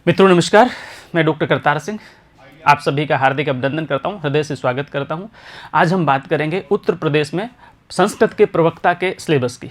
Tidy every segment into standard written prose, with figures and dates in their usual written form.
मित्रों नमस्कार, मैं डॉक्टर करतार सिंह आप सभी का हार्दिक अभिनंदन करता हूं, हृदय से स्वागत करता हूं। आज हम बात करेंगे उत्तर प्रदेश में संस्कृत के प्रवक्ता के सिलेबस की।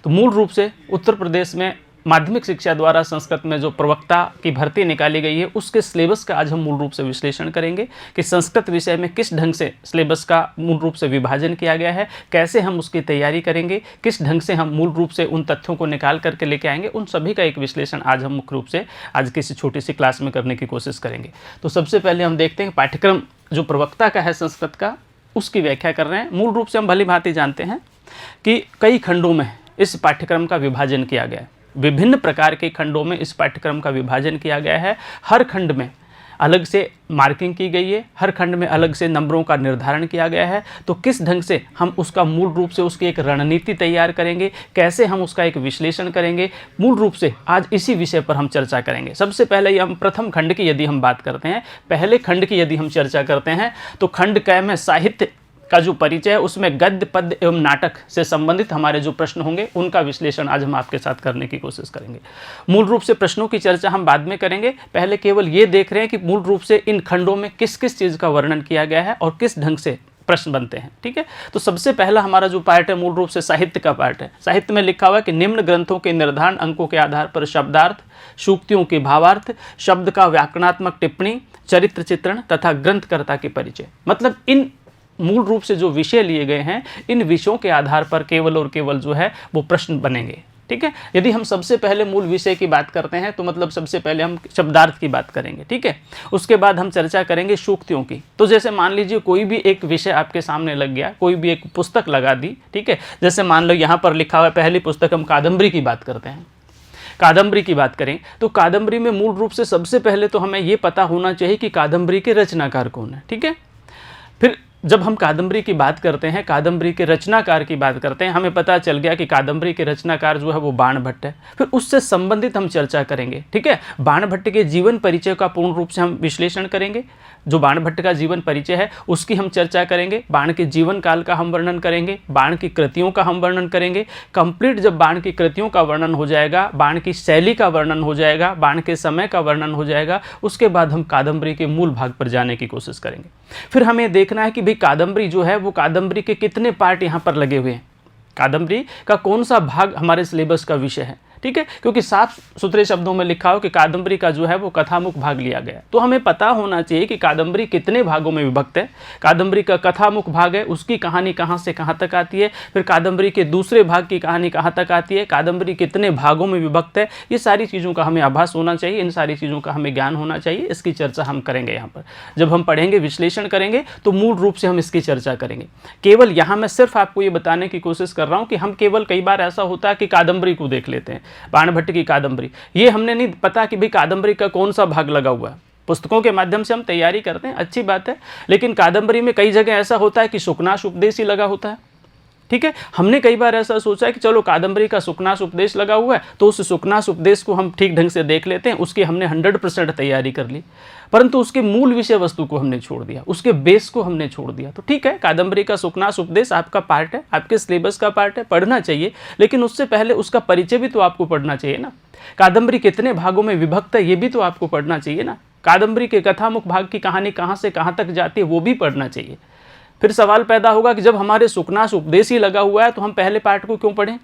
तो मूल रूप से उत्तर प्रदेश में माध्यमिक शिक्षा द्वारा संस्कृत में जो प्रवक्ता की भर्ती निकाली गई है उसके सिलेबस का आज हम मूल रूप से विश्लेषण करेंगे कि संस्कृत विषय में किस ढंग से सिलेबस का मूल रूप से विभाजन किया गया है, कैसे हम उसकी तैयारी करेंगे, किस ढंग से हम मूल रूप से उन तथ्यों को निकाल करके लेके आएंगे। उन सभी का एक विश्लेषण आज हम मुख्य रूप से आज किसी छोटी सी क्लास में करने की कोशिश करेंगे। तो सबसे पहले हम देखते हैं पाठ्यक्रम जो प्रवक्ता का है संस्कृत का, उसकी व्याख्या कर रहे हैं। मूल रूप से हम भली भांति जानते हैं कि कई खंडों में इस पाठ्यक्रम का विभाजन किया गया है। विभिन्न प्रकार के खंडों में इस पाठ्यक्रम का विभाजन किया गया है। हर खंड में अलग से मार्किंग की गई है, हर खंड में अलग से नंबरों का निर्धारण किया गया है। तो किस ढंग से हम उसका मूल रूप से उसकी एक रणनीति तैयार करेंगे, कैसे हम उसका एक विश्लेषण करेंगे, मूल रूप से आज इसी विषय पर हम चर्चा करेंगे। सबसे पहले हम प्रथम खंड की यदि हम बात करते हैं, पहले खंड की यदि हम चर्चा करते हैं तो खंड क में साहित्य का जो परिचय है उसमें गद्य पद्य एवं नाटक से संबंधित हमारे जो प्रश्न होंगे उनका विश्लेषण आज हम आपके साथ करने की कोशिश करेंगे। मूल रूप से प्रश्नों की चर्चा हम बाद में करेंगे, पहले केवल ये देख रहे हैं कि मूल रूप से इन खंडों में किस किस चीज़ का वर्णन किया गया है और किस ढंग से प्रश्न बनते हैं। ठीक है, तो सबसे पहला हमारा जो पार्ट है मूल रूप से साहित्य का पार्ट है। साहित्य में लिखा हुआ है कि निम्न ग्रंथों के निर्धारण अंकों के आधार पर शब्दार्थ, सूक्तियों के भावार्थ, शब्द का व्याकरणात्मक टिप्पणी, चरित्र चित्रण तथा ग्रंथकर्ता के परिचय। मतलब इन मूल रूप से जो विषय लिए गए हैं इन विषयों के आधार पर केवल और केवल जो है वो प्रश्न बनेंगे। ठीक है, यदि हम सबसे पहले मूल विषय की बात करते हैं तो मतलब सबसे पहले हम शब्दार्थ की बात करेंगे। ठीक है, उसके बाद हम चर्चा करेंगे सूक्तियों की। तो जैसे मान लीजिए कोई भी एक विषय आपके सामने लग गया, कोई भी एक पुस्तक लगा दी। ठीक है, जैसे मान लो यहाँ पर लिखा हुआ है पहली पुस्तक हम कादम्बरी की बात करते हैं। कादम्बरी की बात करें तो कादम्बरी में मूल रूप से सबसे पहले तो हमें ये पता होना चाहिए कि कादम्बरी के रचनाकार कौन है। ठीक है, फिर जब हम कादम्बरी की बात करते हैं, कादम्बरी के रचनाकार की बात करते हैं, हमें पता चल गया कि कादम्बरी के रचनाकार जो है वो बाणभट्ट है। फिर उससे संबंधित हम चर्चा करेंगे। ठीक है, बाणभट्ट के जीवन परिचय का पूर्ण रूप से हम विश्लेषण करेंगे। जो बाणभट्ट का जीवन परिचय है उसकी हम चर्चा करेंगे। बाण के जीवन काल का हम वर्णन करेंगे, बाण की कृतियों का हम वर्णन करेंगे। कंप्लीट जब बाण की कृतियों का वर्णन हो जाएगा, बाण की शैली का वर्णन हो जाएगा, बाण के समय का वर्णन हो जाएगा, उसके बाद हम कादम्बरी के मूल भाग पर जाने की कोशिश करेंगे। फिर हमें देखना है कि भाई कादम्बरी जो है वो कादम्बरी के कितने पार्ट यहाँ पर लगे हुए हैं, कादम्बरी का कौन सा भाग हमारे सिलेबस का विषय है। ठीक है, क्योंकि साफ सुथरे शब्दों में लिखा हो कि कादम्बरी का जो है वो कथामुख भाग लिया गया, तो हमें पता होना चाहिए कि कादम्बरी कितने भागों में विभक्त है। कादम्बरी का कथामुख भाग है, उसकी कहानी कहाँ से कहाँ तक आती है, फिर कादम्बरी के दूसरे भाग की कहानी कहाँ तक आती है, कादम्बरी कितने भागों में विभक्त है, ये सारी चीज़ों का हमें आभास होना चाहिए, इन सारी चीज़ों का हमें ज्ञान होना चाहिए। इसकी चर्चा हम करेंगे यहाँ पर। जब हम पढ़ेंगे, विश्लेषण करेंगे तो मूल रूप से हम इसकी चर्चा करेंगे। केवल यहाँ मैं सिर्फ आपको ये बताने की कोशिश कर रहा हूँ कि हम केवल कई बार ऐसा होता है कि कादम्बरी को देख लेते हैं, बाणभट्ट की कादम्बरी, ये हमने नहीं पता कि भाई कादम्बरी का कौन सा भाग लगा हुआ है। पुस्तकों के माध्यम से हम तैयारी करते हैं, अच्छी बात है, लेकिन कादम्बरी में कई जगह ऐसा होता है कि सुकनाश उपदेश ही लगा होता है। ठीक है, हमने कई बार ऐसा सोचा है कि चलो कादम्बरी का सुकनाश उपदेश लगा हुआ है तो उस सुकनाश उपदेश को हम ठीक ढंग से देख लेते हैं, उसकी हमने 100% तैयारी कर ली, परंतु उसके मूल विषय वस्तु को हमने छोड़ दिया, उसके बेस को हमने छोड़ दिया। तो ठीक है, कादम्बरी का सुकनाश उपदेश आपका पार्ट है, आपके सिलेबस का पार्ट है, पढ़ना चाहिए, लेकिन उससे पहले उसका परिचय भी तो आपको पढ़ना चाहिए ना। कादम्बरी कितने भागों में विभक्त है ये भी तो आपको पढ़ना चाहिए ना। कादम्बरी के कथामुख भाग की कहानी कहाँ से कहाँ तक जाती है वो भी पढ़ना चाहिए। फिर सवाल पैदा होगा कि जब हमारे सुकनाश उपदेश ही लगा हुआ है तो हम पहले पार्ट को क्यों पढ़ें,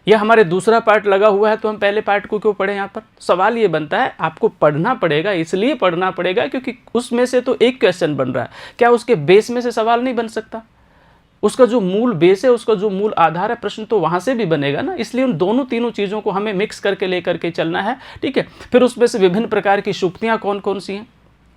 या हमारे दूसरा पार्ट लगा हुआ है तो हम पहले पार्ट को क्यों पढ़ें। यहाँ पर सवाल ये बनता है, आपको पढ़ना पड़ेगा, इसलिए पढ़ना पड़ेगा क्योंकि उसमें से तो एक क्वेश्चन बन रहा है, क्या उसके बेस में से सवाल नहीं बन सकता। उसका जो मूल बेस है, उसका जो मूल आधार है, प्रश्न तो वहाँ से भी बनेगा ना। इसलिए उन दोनों तीनों चीज़ों को हमें मिक्स करके लेकर के चलना है। ठीक है, फिर उसमें से विभिन्न प्रकार की सूक्तियाँ कौन कौन सी हैं,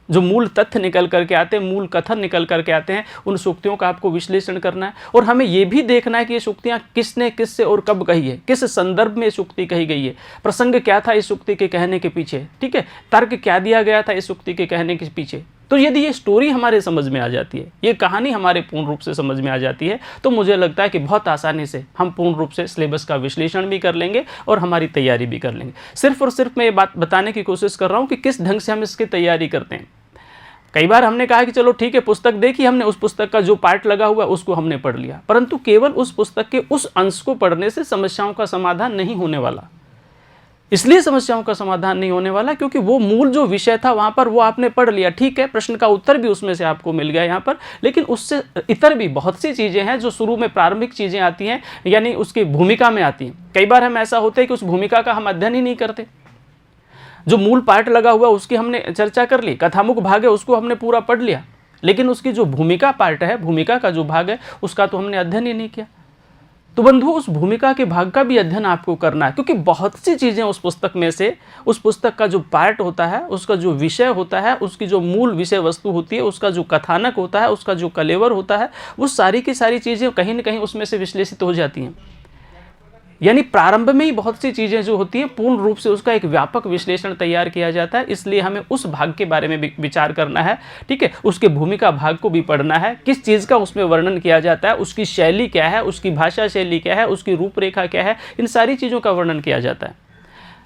जो मूल तथ्य निकल करके आते हैं, मूल कथन निकल करके आते हैं, उन सूक्तियों का आपको विश्लेषण करना है। और हमें ये भी देखना है कि ये सूक्तियाँ किसने किससे और कब कही है, किस संदर्भ में सूक्ति कही गई है, प्रसंग क्या था इस सूक्ति के कहने के पीछे। ठीक है, तर्क क्या दिया गया था इस सूक्ति के कहने के पीछे। तो यदि ये स्टोरी हमारे समझ में आ जाती है, ये कहानी हमारे पूर्ण रूप से समझ में आ जाती है, तो मुझे लगता है कि बहुत आसानी से हम पूर्ण रूप से सिलेबस का विश्लेषण भी कर लेंगे और हमारी तैयारी भी कर लेंगे। सिर्फ और सिर्फ मैं ये बात बताने की कोशिश कर रहा हूँ कि किस ढंग से हम इसकी तैयारी करते हैं। कई बार हमने कहा कि चलो ठीक है, पुस्तक देखी हमने, उस पुस्तक का जो पार्ट लगा हुआ है उसको हमने पढ़ लिया, परंतु केवल उस पुस्तक के उस अंश को पढ़ने से समस्याओं का समाधान नहीं होने वाला। इसलिए समस्याओं का समाधान नहीं होने वाला, क्योंकि वो मूल जो विषय था वहां पर वो आपने पढ़ लिया, ठीक है, प्रश्न का उत्तर भी उसमें से आपको मिल गया यहाँ पर, लेकिन उससे इतर भी बहुत सी चीजें हैं जो शुरू में प्रारंभिक चीजें आती हैं, यानी उसकी भूमिका में आती हैं। कई बार हम ऐसा होता है कि उस भूमिका का हम अध्ययन ही नहीं करते, जो मूल पार्ट लगा हुआ उसकी हमने चर्चा कर ली, कथामुख भाग है उसको हमने पूरा पढ़ लिया, लेकिन उसकी जो भूमिका पार्ट है, भूमिका का जो भाग है, उसका तो हमने अध्ययन ही नहीं किया। तो बंधु, उस भूमिका के भाग का भी अध्ययन आपको करना है, क्योंकि बहुत सी चीज़ें उस पुस्तक में से, उस पुस्तक का जो पार्ट होता है, उसका जो विषय होता है, उसकी जो मूल विषय वस्तु होती है, उसका जो कथानक होता है, उसका जो कलेवर होता है, वो सारी की सारी चीज़ें कहीं ना कहीं उसमें से विश्लेषित हो जाती हैं। यानी प्रारंभ में ही बहुत सी चीज़ें जो होती हैं पूर्ण रूप से उसका एक व्यापक विश्लेषण तैयार किया जाता है, इसलिए हमें उस भाग के बारे में विचार करना है, ठीक है। उसके भूमिका भाग को भी पढ़ना है, किस चीज़ का उसमें वर्णन किया जाता है, उसकी शैली क्या है, उसकी भाषा शैली क्या है, उसकी रूपरेखा क्या है, इन सारी चीज़ों का वर्णन किया जाता है।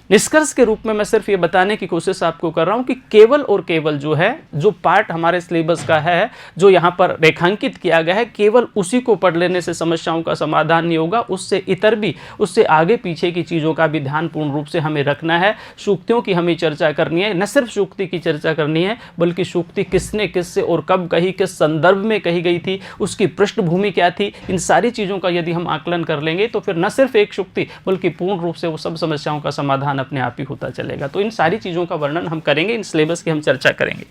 निष्कर्ष के रूप में मैं सिर्फ ये बताने की कोशिश आपको कर रहा हूँ कि केवल और केवल जो है, जो पार्ट हमारे सिलेबस का है, जो यहाँ पर रेखांकित किया गया है, केवल उसी को पढ़ लेने से समस्याओं का समाधान नहीं होगा। उससे इतर भी, उससे आगे पीछे की चीज़ों का भी ध्यान पूर्ण रूप से हमें रखना है। सूक्तियों की हमें चर्चा करनी है, न सिर्फ सूक्ति की चर्चा करनी है, बल्कि सूक्ति किसने, किससे और कब कही, किस संदर्भ में कही गई थी, उसकी पृष्ठभूमि क्या थी, इन सारी चीज़ों का यदि हम आकलन कर लेंगे तो फिर न सिर्फ एक सूक्ति बल्कि पूर्ण रूप से वो सब समस्याओं का समाधान अपने आप ही होता चलेगा। तो इन सारी चीज़ों का वर्णन हम करेंगे, इन सिलेबस की हम चर्चा करेंगे।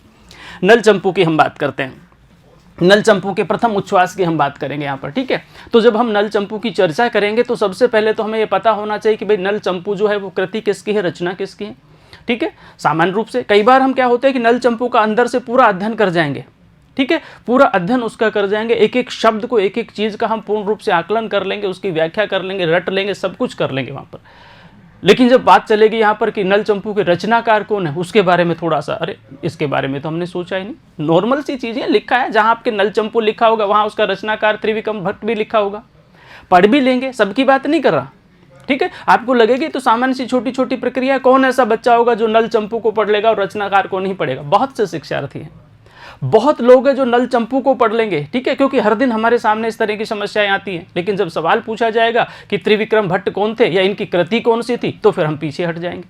नल चंपू की हम बात करते हैं, नल चंपू के प्रथम उच्छ्वास की हम बात करेंगे यहाँ पर, ठीक है। तो जब हम नल चंपू की चर्चा करेंगे तो सबसे पहले तो हमें ये पता होना चाहिए कि भाई नल चंपू जो है वो कृति किसकी है, रचना किसकी है, ठीक है। सामान्य रूप से कई बार हम क्या होते हैं कि नल चंपू का अंदर से पूरा अध्ययन कर जाएंगे, ठीक है, पूरा अध्ययन उसका कर जाएंगे, एक एक शब्द को, एक एक चीज़ का हम पूर्ण रूप से आकलन कर लेंगे, उसकी व्याख्या कर लेंगे, रट लेंगे, सब कुछ कर लेंगे वहाँ पर। लेकिन जब बात चलेगी यहाँ पर कि नल चंपू के रचनाकार कौन है, उसके बारे में थोड़ा सा, अरे इसके बारे में तो हमने सोचा ही नहीं। नॉर्मल सी चीज़ें लिखा है, जहाँ आपके नल चंपू लिखा होगा वहाँ उसका रचनाकार त्रिविक्रम भट्ट भी लिखा होगा, पढ़ भी लेंगे, सबकी बात नहीं कर रहा, ठीक है। आपको लगेगी तो सामान्य सी छोटी छोटी प्रक्रिया, कौन ऐसा बच्चा होगा जो नल चंपू को पढ़ लेगा और रचनाकार को नहीं पढ़ेगा? बहुत से शिक्षार्थी हैं, बहुत लोग हैं जो नल चंपू को पढ़ लेंगे, ठीक है, क्योंकि हर दिन हमारे सामने इस तरह की समस्याएं आती हैं। लेकिन जब सवाल पूछा जाएगा कि त्रिविक्रम भट्ट कौन थे या इनकी कृति कौन सी थी, तो फिर हम पीछे हट जाएंगे।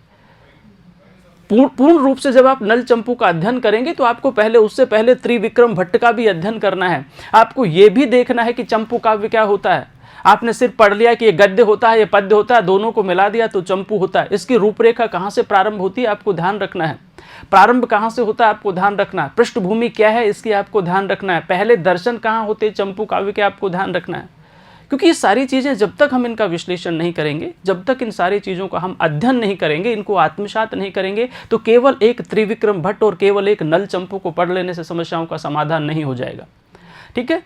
पूर्ण रूप से जब आप नल चंपू का अध्ययन करेंगे तो आपको पहले, उससे पहले त्रिविक्रम भट्ट का भी अध्ययन करना है। आपको यह भी देखना है कि चंपू काव्य क्या होता है। आपने सिर्फ पढ़ लिया कि ये गद्य होता है, ये पद्य होता है, दोनों को मिला दिया तो चंपू होता है। इसकी रूपरेखा कहाँ से प्रारंभ होती है आपको ध्यान रखना है, प्रारंभ कहाँ से होता है आपको ध्यान रखना है, पृष्ठभूमि क्या है इसकी आपको ध्यान रखना है, पहले दर्शन कहाँ होते हैं चंपू काव्य के आपको ध्यान रखना है। क्योंकि ये सारी चीज़ें जब तक हम इनका विश्लेषण नहीं करेंगे, जब तक इन सारी चीज़ों का हम अध्ययन नहीं करेंगे, इनको आत्मसात नहीं करेंगे, तो केवल एक त्रिविक्रम भट्ट और केवल एक नल चंपू को पढ़ लेने से समस्याओं का समाधान नहीं हो जाएगा, ठीक है।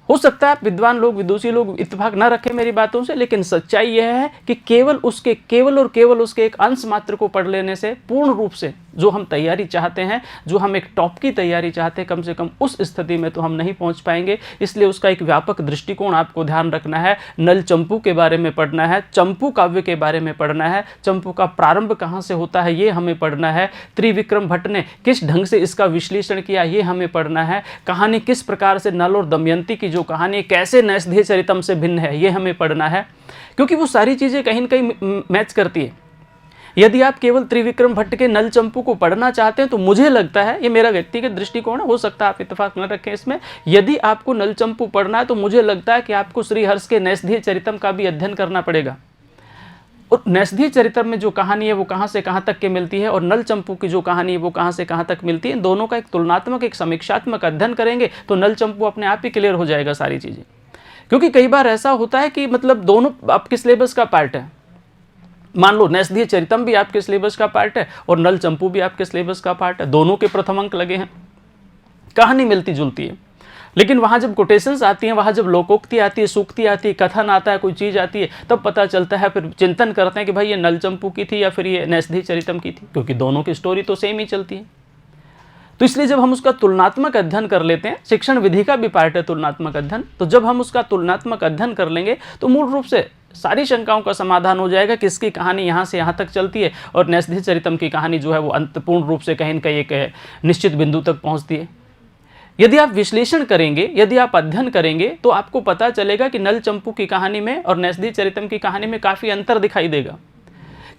हो सकता है आप विद्वान लोग, विदुषी लोग इत्तेफाक न रखें मेरी बातों से, लेकिन सच्चाई यह है कि केवल और केवल उसके एक अंश मात्र को पढ़ लेने से पूर्ण रूप से जो हम तैयारी चाहते हैं, जो हम एक टॉप की तैयारी चाहते हैं, कम से कम उस स्थिति में तो हम नहीं पहुंच पाएंगे। इसलिए उसका एक व्यापक दृष्टिकोण आपको ध्यान रखना है। नल चंपू के बारे में पढ़ना है, चंपू काव्य के बारे में पढ़ना है, चंपू का प्रारंभ कहाँ से होता है ये हमें पढ़ना है, त्रिविक्रम भट्ट ने किस ढंग से इसका विश्लेषण किया ये हमें पढ़ना है, कहानी किस प्रकार से नल और दमयंती की जो कहानी कैसे नैषधीय चरितम से भिन्न है ये हमें पढ़ना है, क्योंकि वो सारी चीज़ें कहीं न कहीं मैच करती है। यदि आप केवल त्रिविक्रम भट्ट के नल चंपू को पढ़ना चाहते हैं तो मुझे लगता है, ये मेरा व्यक्तिगत दृष्टिकोण है, हो सकता है आप इत्तेफाक न रखें इसमें, यदि आपको नल चंपू पढ़ना है तो मुझे लगता है कि आपको श्रीहर्ष के नैषधीय चरितम का भी अध्ययन करना पड़ेगा। और नैषधीय चरित्र में जो कहानी है वो कहाँ से कहाँ तक के मिलती है और नल चंपू की जो कहानी है वो कहाँ से कहाँ तक मिलती है, दोनों का एक तुलनात्मक, एक समीक्षात्मक अध्ययन करेंगे तो नल चंपू अपने आप ही क्लियर हो जाएगा सारी चीज़ें। क्योंकि कई बार ऐसा होता है कि मतलब दोनों आपके सिलेबस का पार्ट है, मान लो नैषधीय चरितम भी आपके सिलेबस का पार्ट है और नल चंपू भी आपके सिलेबस का पार्ट है, दोनों के प्रथम अंक लगे हैं, कहानी मिलती जुलती है। लेकिन वहाँ जब कोटेशंस आती हैं, वहाँ जब लोकोक्ति आती है, सूक्ति आती है, कथन आता है, कोई चीज़ आती है, तब पता चलता है, फिर चिंतन करते हैं कि भाई ये नल चंपू की थी या फिर ये नैषधीय चरितम की थी, क्योंकि दोनों की स्टोरी तो सेम ही चलती है। तो इसलिए जब हम उसका तुलनात्मक अध्ययन कर लेते हैं, शिक्षण विधि का भी पार्ट है तुलनात्मक अध्ययन, तो जब हम उसका तुलनात्मक अध्ययन कर लेंगे तो मूल रूप से सारी शंकाओं का समाधान हो जाएगा कि इसकी कहानी यहाँ से यहाँ तक चलती है और नैषधीय चरितम की कहानी जो है वो अंतपूर्ण रूप से कहीं न कहीं एक निश्चित बिंदु तक पहुँचती है। यदि आप विश्लेषण करेंगे, यदि आप अध्ययन करेंगे तो आपको पता चलेगा कि नल चंपू की कहानी में और नैषधीय चरितम की कहानी में काफ़ी अंतर दिखाई देगा,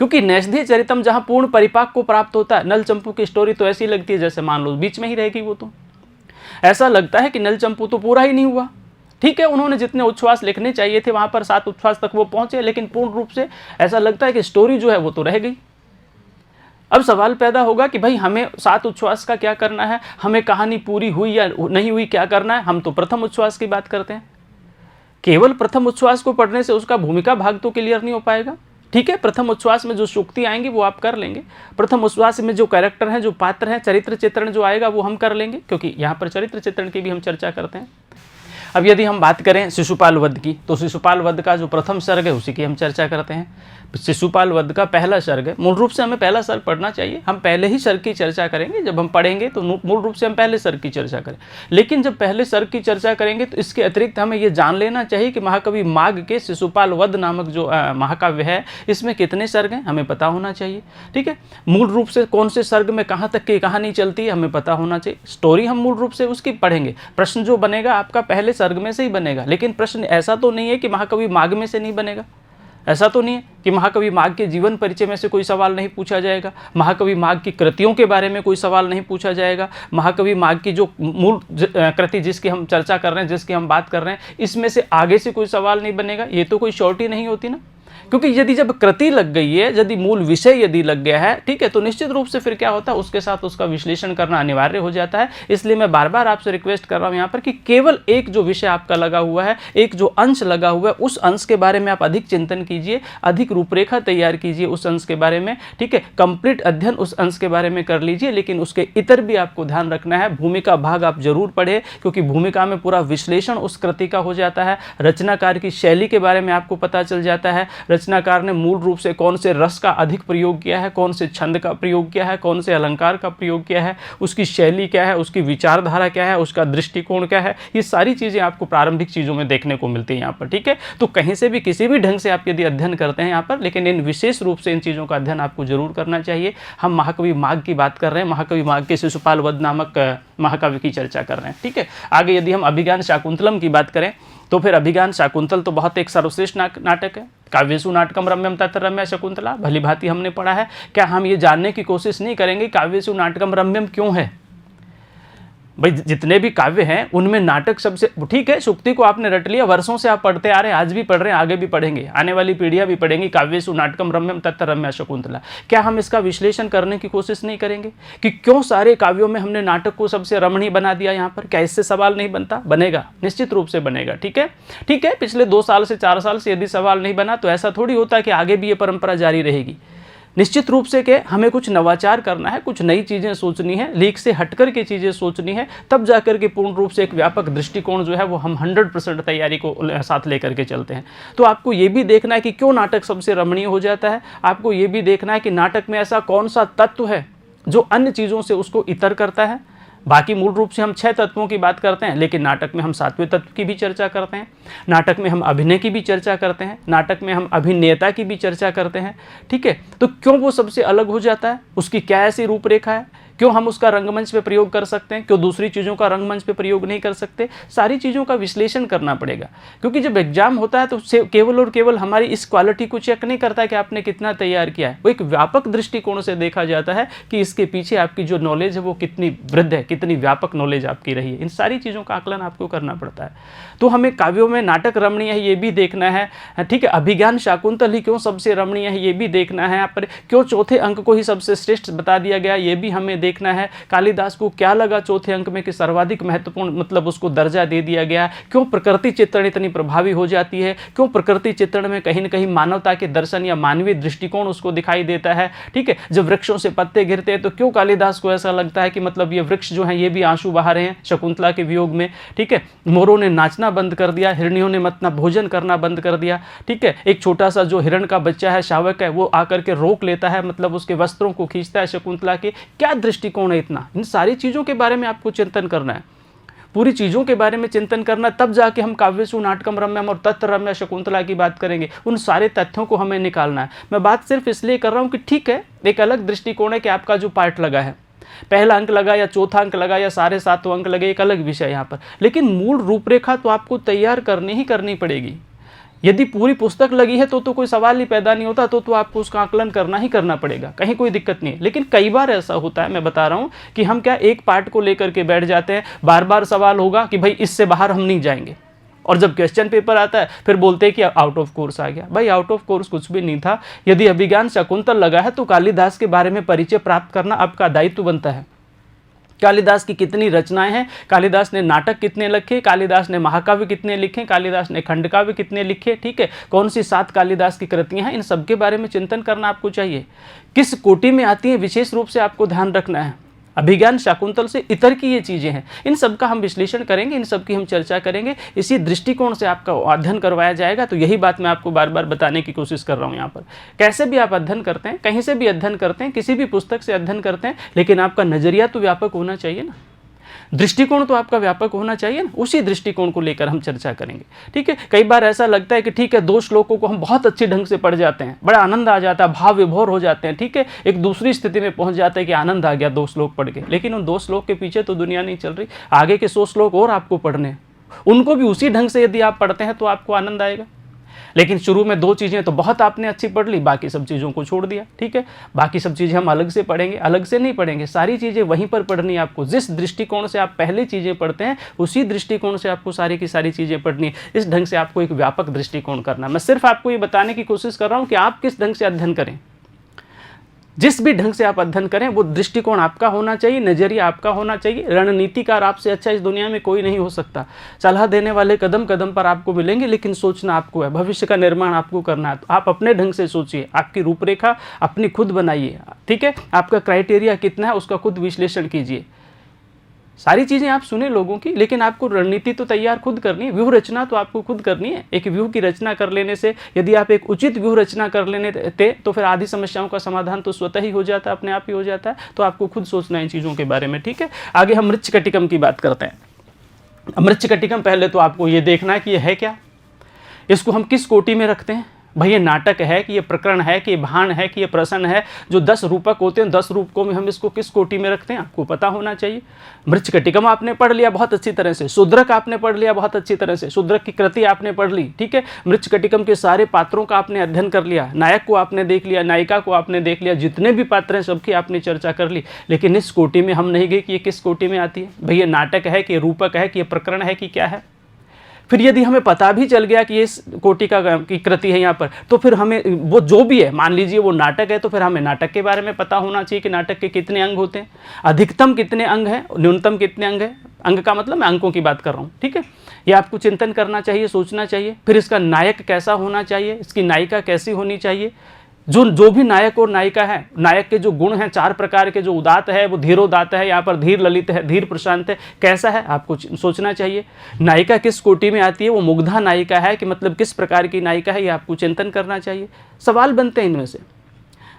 क्योंकि नैषधीय चरितम जहाँ पूर्ण परिपाक को प्राप्त होता है, नल चंपू की स्टोरी तो ऐसी लगती है जैसे मान लो बीच में ही रहेगी, वो तो ऐसा लगता है कि नल चंपू तो पूरा ही नहीं हुआ। ठीक है, उन्होंने जितने उच्छ्वास लिखने चाहिए थे वहाँ पर 7 उच्छ्वास तक वो पहुँचे, लेकिन पूर्ण रूप से ऐसा लगता है कि स्टोरी जो है वो तो रह गई। अब सवाल पैदा होगा कि भाई हमें 7 उच्छ्वास का क्या करना है, हमें कहानी पूरी हुई या नहीं हुई क्या करना है। हम तो प्रथम उच्छ्वास की बात करते हैं, केवल प्रथम उच्छ्वास को पढ़ने से उसका भूमिका भाग तो क्लियर नहीं हो पाएगा। ठीक है, प्रथम उच्छ्वास में जो सूक्ति आएंगी वो आप कर लेंगे, प्रथम उच्छ्वास में जो कैरेक्टर हैं, जो पात्र हैं, चरित्र चित्रण जो आएगा वो हम कर लेंगे, क्योंकि यहाँ पर चरित्र चित्रण की भी हम चर्चा करते हैं। अब यदि हम बात करें शिशुपाल वध की, तो शिशुपाल वध का जो प्रथम सर्ग है उसी की हम चर्चा करते हैं। शिशुपाल वध का पहला सर्ग है, मूल रूप से हमें पहला सर्ग पढ़ना चाहिए, हम पहले ही सर्ग की चर्चा करेंगे। जब हम पढ़ेंगे तो मूल रूप से हम पहले सर्ग की चर्चा करें, लेकिन जब पहले सर्ग की चर्चा करेंगे तो इसके अतिरिक्त हमें ये जान लेना चाहिए कि महाकवि माघ के शिशुपाल वध नामक जो महाकाव्य है इसमें कितने सर्ग हैं, हमें पता होना चाहिए। ठीक है, मूल रूप से कौन से सर्ग में कहाँ तक की कहानी चलती है हमें पता होना चाहिए। स्टोरी हम मूल रूप से उसकी पढ़ेंगे, प्रश्न जो बनेगा आपका पहले सर्ग में से ही बनेगा, लेकिन प्रश्न ऐसा तो नहीं है कि महाकवि माघ में से नहीं बनेगा। ऐसा तो नहीं है कि महाकवि माघ के जीवन परिचय में से कोई सवाल नहीं पूछा जाएगा, महाकवि माघ की कृतियों के बारे में कोई सवाल नहीं पूछा जाएगा, महाकवि माघ की जो मूल कृति जिसकी हम चर्चा कर रहे हैं, जिसकी हम बात कर रहे हैं, इसमें से आगे से कोई सवाल नहीं बनेगा। ये तो कोई श्योरिटी नहीं होती ना, क्योंकि यदि जब कृति लग गई है, यदि मूल विषय यदि लग गया है, ठीक है, तो निश्चित रूप से फिर क्या होता है, उसके साथ उसका विश्लेषण करना अनिवार्य हो जाता है। इसलिए मैं बार बार आपसे रिक्वेस्ट कर रहा हूं यहाँ पर कि केवल एक जो विषय आपका लगा हुआ है, एक जो अंश लगा हुआ है, उस अंश के बारे में आप अधिक चिंतन कीजिए, अधिक रूपरेखा तैयार कीजिए उस अंश के बारे में। ठीक है, कंप्लीट अध्ययन उस अंश के बारे में कर लीजिए, लेकिन उसके इतर भी आपको ध्यान रखना है। भूमिका भाग आप जरूर पढ़े, क्योंकि भूमिका में पूरा विश्लेषण उस कृति का हो जाता है, रचनाकार की शैली के बारे में आपको पता चल जाता है, रचनाकार ने मूल रूप से कौन से रस का अधिक प्रयोग किया है, कौन से छंद का प्रयोग किया है, कौन से अलंकार का प्रयोग किया है, उसकी शैली क्या है, उसकी विचारधारा क्या है, उसका दृष्टिकोण क्या है, ये सारी चीज़ें आपको प्रारंभिक चीज़ों में देखने को मिलती है यहाँ पर। ठीक है, तो कहीं से भी किसी भी ढंग से आप यदि अध्ययन करते हैं यहाँ पर, लेकिन इन विशेष रूप से इन चीज़ों का अध्ययन आपको जरूर करना चाहिए। हम महाकवि माघ की बात कर रहे हैं, महाकवि माघ के शिशुपाल वध नामक महाकाव्य की चर्चा कर रहे हैं। ठीक है, आगे यदि हम अभिज्ञान शाकुंतलम की बात करें तो फिर अभिज्ञान शाकुंतल तो बहुत एक सर्वश्रेष्ठ नाटक है। काव्यसु नाटकम रम्यम तत्र रम्या शकुंतला, भली भांति हमने पढ़ा है। क्या हम ये जानने की कोशिश नहीं करेंगे काव्यसु नाटकम रम्यम क्यों है? भाई जितने भी काव्य हैं उनमें नाटक सबसे ठीक है। सूक्ति को आपने रट लिया, वर्षों से आप पढ़ते आ रहे हैं, आज भी पढ़ रहे हैं, आगे भी पढ़ेंगे, आने वाली पीढ़ियां भी पढ़ेंगी। काव्यसु नाटकम रम्यम तत्र रम्या शकुंतला, क्या हम इसका विश्लेषण करने की कोशिश नहीं करेंगे कि क्यों सारे काव्यों में हमने नाटक को सबसे रमणीय बना दिया यहाँ पर? क्या इससे सवाल नहीं बनता? बनेगा, निश्चित रूप से बनेगा। ठीक है, ठीक है, पिछले 2 साल से 4 साल से यदि सवाल नहीं बना तो ऐसा थोड़ी होता कि आगे भी ये परंपरा जारी रहेगी। निश्चित रूप से कि हमें कुछ नवाचार करना है, कुछ नई चीज़ें सोचनी है, लीक से हटकर के चीज़ें सोचनी है, तब जाकर के पूर्ण रूप से एक व्यापक दृष्टिकोण जो है वो हम 100% तैयारी को साथ लेकर के चलते हैं। तो आपको ये भी देखना है कि क्यों नाटक सबसे रमणीय हो जाता है, आपको ये भी देखना है कि नाटक में ऐसा कौन सा तत्व है जो अन्य चीज़ों से उसको इतर करता है। बाकी मूल रूप से हम 6 तत्वों की बात करते हैं, लेकिन नाटक में हम 7वें तत्व की भी चर्चा करते हैं, नाटक में हम अभिनय की भी चर्चा करते हैं, नाटक में हम अभिनेता की भी चर्चा करते हैं। ठीक है, तो क्यों वो सबसे अलग हो जाता है, उसकी क्या ऐसी रूपरेखा है, क्यों हम उसका रंगमंच पे प्रयोग कर सकते हैं, क्यों दूसरी चीज़ों का रंगमंच पे प्रयोग नहीं कर सकते? सारी चीज़ों का विश्लेषण करना पड़ेगा, क्योंकि जब एग्जाम होता है तो केवल और केवल हमारी इस क्वालिटी को चेक नहीं करता कि आपने कितना तैयार किया है, वो एक व्यापक दृष्टिकोण से देखा जाता है कि इसके पीछे आपकी जो नॉलेज है वो कितनी वृद्ध है, कितनी व्यापक नॉलेज आपकी रही है। इन सारी चीज़ों का आकलन आपको करना पड़ता है। तो हमें काव्यों में नाटक रमणीय है ये भी देखना है। ठीक है, अभिज्ञान शाकुंतल ही क्यों सबसे रमणीय है ये भी देखना है। यहाँ पर क्यों चौथे अंक को ही सबसे श्रेष्ठ बता दिया गया ये भी हमें देखना है। कालिदास को क्या लगा चौथे अंक में कि सर्वाधिक महत्वपूर्ण मतलब उसको दर्जा दे दिया गया। क्यों प्रकृति चित्रण इतनी प्रभावी हो जाती है, क्यों प्रकृति चित्रण में कहीं न कहीं मानवता के दर्शन या मानवीय दृष्टिकोण उसको दिखाई देता है। ठीक है, जब वृक्षों से पत्ते गिरते हैं तो क्यों कालिदास को ऐसा लगता है कि मतलब ये वृक्ष जो हैं ये भी आंसू बहा रहे हैं शकुंतला के वियोग में। ठीक है, मोरों ने नाचना बंद कर दिया, हिरनियों ने मतलब भोजन करना बंद कर दिया। ठीक है, एक छोटा सा जो हिरण का बच्चा है शावक है वो आकर के रोक लेता है, मतलब उसके वस्त्रों को खींचता है शकुंतला के। क्या दृष्टिकोण है इतना? इन सारी चीज़ों के बारे में आपको चिंतन करना है, पूरी चीज़ों के बारे में चिंतन करना, तब जाके हम काव्यसु नाटकम रम्यम और तत्र रम्या शकुंतला की बात करेंगे। उन सारे तथ्यों को हमें निकालना है। मैं बात सिर्फ इसलिए कर रहा हूँ कि ठीक है एक अलग दृष्टिकोण है कि आपका जो पार्ट लगा है, पहला अंक लगा या चौथा अंक लगा या सारे 7 अंक लगे, एक अलग विषय यहाँ पर, लेकिन मूल रूपरेखा तो आपको तैयार करनी ही करनी पड़ेगी। यदि पूरी पुस्तक लगी है तो कोई सवाल ही पैदा नहीं होता, तो आपको उसका आकलन करना ही करना पड़ेगा, कहीं कोई दिक्कत नहीं है। लेकिन कई बार ऐसा होता है, मैं बता रहा हूँ कि हम क्या एक पार्ट को लेकर के बैठ जाते हैं, बार बार सवाल होगा कि भाई इससे बाहर हम नहीं जाएंगे, और जब क्वेश्चन पेपर आता है फिर बोलते हैं कि आउट ऑफ कोर्स आ गया। भाई आउट ऑफ कोर्स कुछ भी नहीं था। यदि अभिज्ञान शाकुंतल लगा है तो कालिदास के बारे में परिचय प्राप्त करना आपका दायित्व बनता है। कालिदास की कितनी रचनाएं हैं, कालिदास ने नाटक कितने लिखे, कालिदास ने महाकाव्य कितने लिखे, कालिदास ने खंडकाव्य कितने लिखे, ठीक है, कौन सी 7 कालिदास की कृतियां हैं, इन सब के बारे में चिंतन करना आपको चाहिए। किस कोटि में आती है विशेष रूप से आपको ध्यान रखना है। अभिज्ञान शाकुंतल से इतर की ये चीज़ें हैं, इन सब का हम विश्लेषण करेंगे, इन सब की हम चर्चा करेंगे, इसी दृष्टिकोण से आपका अध्ययन करवाया जाएगा। तो यही बात मैं आपको बार बार बताने की कोशिश कर रहा हूँ यहाँ पर। कैसे भी आप अध्ययन करते हैं, कहीं से भी अध्ययन करते हैं, किसी भी पुस्तक से अध्ययन करते हैं, लेकिन आपका नजरिया तो व्यापक होना चाहिए ना, दृष्टिकोण तो आपका व्यापक होना चाहिए ना। उसी दृष्टिकोण को लेकर हम चर्चा करेंगे, ठीक है। कई बार ऐसा लगता है कि ठीक है 2 श्लोकों को हम बहुत अच्छे ढंग से पढ़ जाते हैं, बड़ा आनंद आ जाता है, भाव विभोर हो जाते हैं, ठीक है, एक दूसरी स्थिति में पहुंच जाता है कि आनंद आ गया 2 श्लोक पढ़ के, लेकिन उन 2 श्लोक के पीछे तो दुनिया नहीं चल रही, आगे के 100 श्लोक और आपको पढ़ने, उनको भी उसी ढंग से यदि आप पढ़ते हैं तो आपको आनंद आएगा। लेकिन शुरू में 2 चीज़ें तो बहुत आपने अच्छी पढ़ ली, बाकी सब चीज़ों को छोड़ दिया, ठीक है। बाकी सब चीज़ें हम अलग से पढ़ेंगे, अलग से नहीं पढ़ेंगे, सारी चीज़ें वहीं पर पढ़नी है आपको। जिस दृष्टिकोण से आप पहले चीज़ें पढ़ते हैं उसी दृष्टिकोण से आपको सारी की सारी चीज़ें पढ़नी है। इस ढंग से आपको एक व्यापक दृष्टिकोण करना। मैं सिर्फ आपको ये बताने की कोशिश कर रहा हूँ कि आप किस ढंग से अध्ययन करें। जिस भी ढंग से आप अध्ययन करें वो दृष्टिकोण आपका होना चाहिए, नजरिया आपका होना चाहिए। रणनीतिकार आपसे अच्छा इस दुनिया में कोई नहीं हो सकता। सलाह देने वाले कदम कदम पर आपको मिलेंगे, लेकिन सोचना आपको है, भविष्य का निर्माण आपको करना है। तो आप अपने ढंग से सोचिए, आपकी रूपरेखा अपनी खुद बनाइए, ठीक है। आपका क्राइटेरिया कितना है उसका खुद विश्लेषण कीजिए। सारी चीज़ें आप सुने लोगों की, लेकिन आपको रणनीति तो तैयार खुद करनी है, व्यूह रचना तो आपको खुद करनी है। एक व्यूह की रचना कर लेने से, यदि आप एक उचित व्यूह रचना कर लेने थे तो फिर आधी समस्याओं का समाधान तो स्वतः ही हो जाता है, अपने आप ही हो जाता है। तो आपको खुद सोचना है इन चीज़ों के बारे में, ठीक है। आगे हम मृच्छकटिकम की बात करते हैं। मृच्छकटिकम पहले तो आपको ये देखना है कि ये है क्या, इसको हम किस कोटि में रखते हैं। भाई ये नाटक है कि ये प्रकरण है कि ये भाण है कि ये प्रसन्न है। जो 10 रूपक होते हैं 10 रूपकों में हम इसको किस कोटि में रखते हैं आपको पता होना चाहिए। मृच्छकटिकम आपने पढ़ लिया बहुत अच्छी तरह से, शूद्रक आपने पढ़ लिया बहुत अच्छी तरह से, शूद्रक की कृति आपने पढ़ ली, ठीक है। मृच्छकटिकम के सारे पात्रों का आपने अध्ययन कर लिया, नायक को आपने देख लिया, नायिका को आपने देख लिया, जितने भी पात्र हैं सबकी आपने चर्चा कर ली। लेकिन इस कोटि में हम नहीं गए कि ये किस कोटि में आती है। भाई ये नाटक है कि रूपक है कि ये प्रकरण है कि क्या है। फिर यदि हमें पता भी चल गया कि ये इस कोटि की कृति है यहाँ पर, तो फिर हमें वो जो भी है, मान लीजिए वो नाटक है, तो फिर हमें नाटक के बारे में पता होना चाहिए कि नाटक के कितने अंग होते हैं, अधिकतम कितने अंग हैं, न्यूनतम कितने अंग हैं। अंग का मतलब मैं अंकों की बात कर रहा हूँ, ठीक है। ये आपको चिंतन करना चाहिए, सोचना चाहिए। फिर इसका नायक कैसा होना चाहिए, इसकी नायिका कैसी होनी चाहिए। जो भी नायक और नायिका है, नायक के जो गुण हैं 4 प्रकार के, जो उदात है वो धीरोदात है, यहाँ पर धीर ललित है, धीर प्रशांत है, कैसा है आपको सोचना चाहिए। नायिका किस कोटि में आती है, वो मुग्धा नायिका है कि मतलब किस प्रकार की नायिका है, ये आपको चिंतन करना चाहिए। सवाल बनते हैं इनमें से।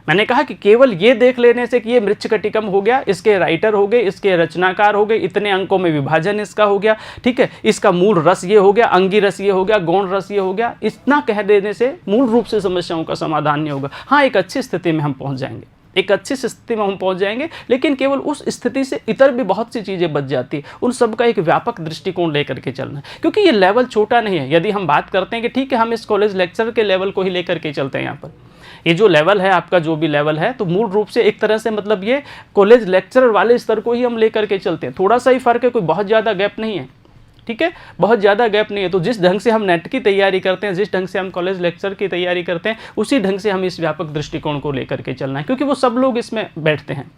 मैंने कहा कि केवल ये देख लेने से कि ये मृच्छकटिकम हो गया, इसके राइटर हो गए, इसके रचनाकार हो गए, इतने अंकों में विभाजन इसका हो गया, ठीक है, इसका मूल रस ये हो गया, अंगी रस ये हो गया, गौण रस ये हो गया, इतना कह देने से मूल रूप से समस्याओं का समाधान नहीं होगा। हाँ, एक अच्छी स्थिति में हम पहुंच जाएंगे, एक अच्छी स्थिति में हम पहुंच जाएंगे, लेकिन केवल उस स्थिति से इतर भी बहुत सी चीज़ें बच जाती है। उन सब का एक व्यापक दृष्टिकोण लेकर के चलना है, क्योंकि ये लेवल छोटा नहीं है। यदि हम बात करते हैं कि ठीक है हम इस कॉलेज लेक्चर के लेवल को ही लेकर के चलते हैं, यहाँ पर ये जो लेवल है आपका, जो भी लेवल है, तो मूल रूप से एक तरह से मतलब ये कॉलेज लेक्चरर वाले स्तर को ही हम लेकर के चलते हैं। थोड़ा सा ही फर्क है, कोई बहुत ज़्यादा गैप नहीं है, ठीक है, बहुत ज़्यादा गैप नहीं है। तो जिस ढंग से हम नेट की तैयारी करते हैं, जिस ढंग से हम कॉलेज लेक्चर की तैयारी करते हैं, उसी ढंग से हम इस व्यापक दृष्टिकोण को लेकर के चलना है, क्योंकि वो सब लोग इसमें बैठते हैं।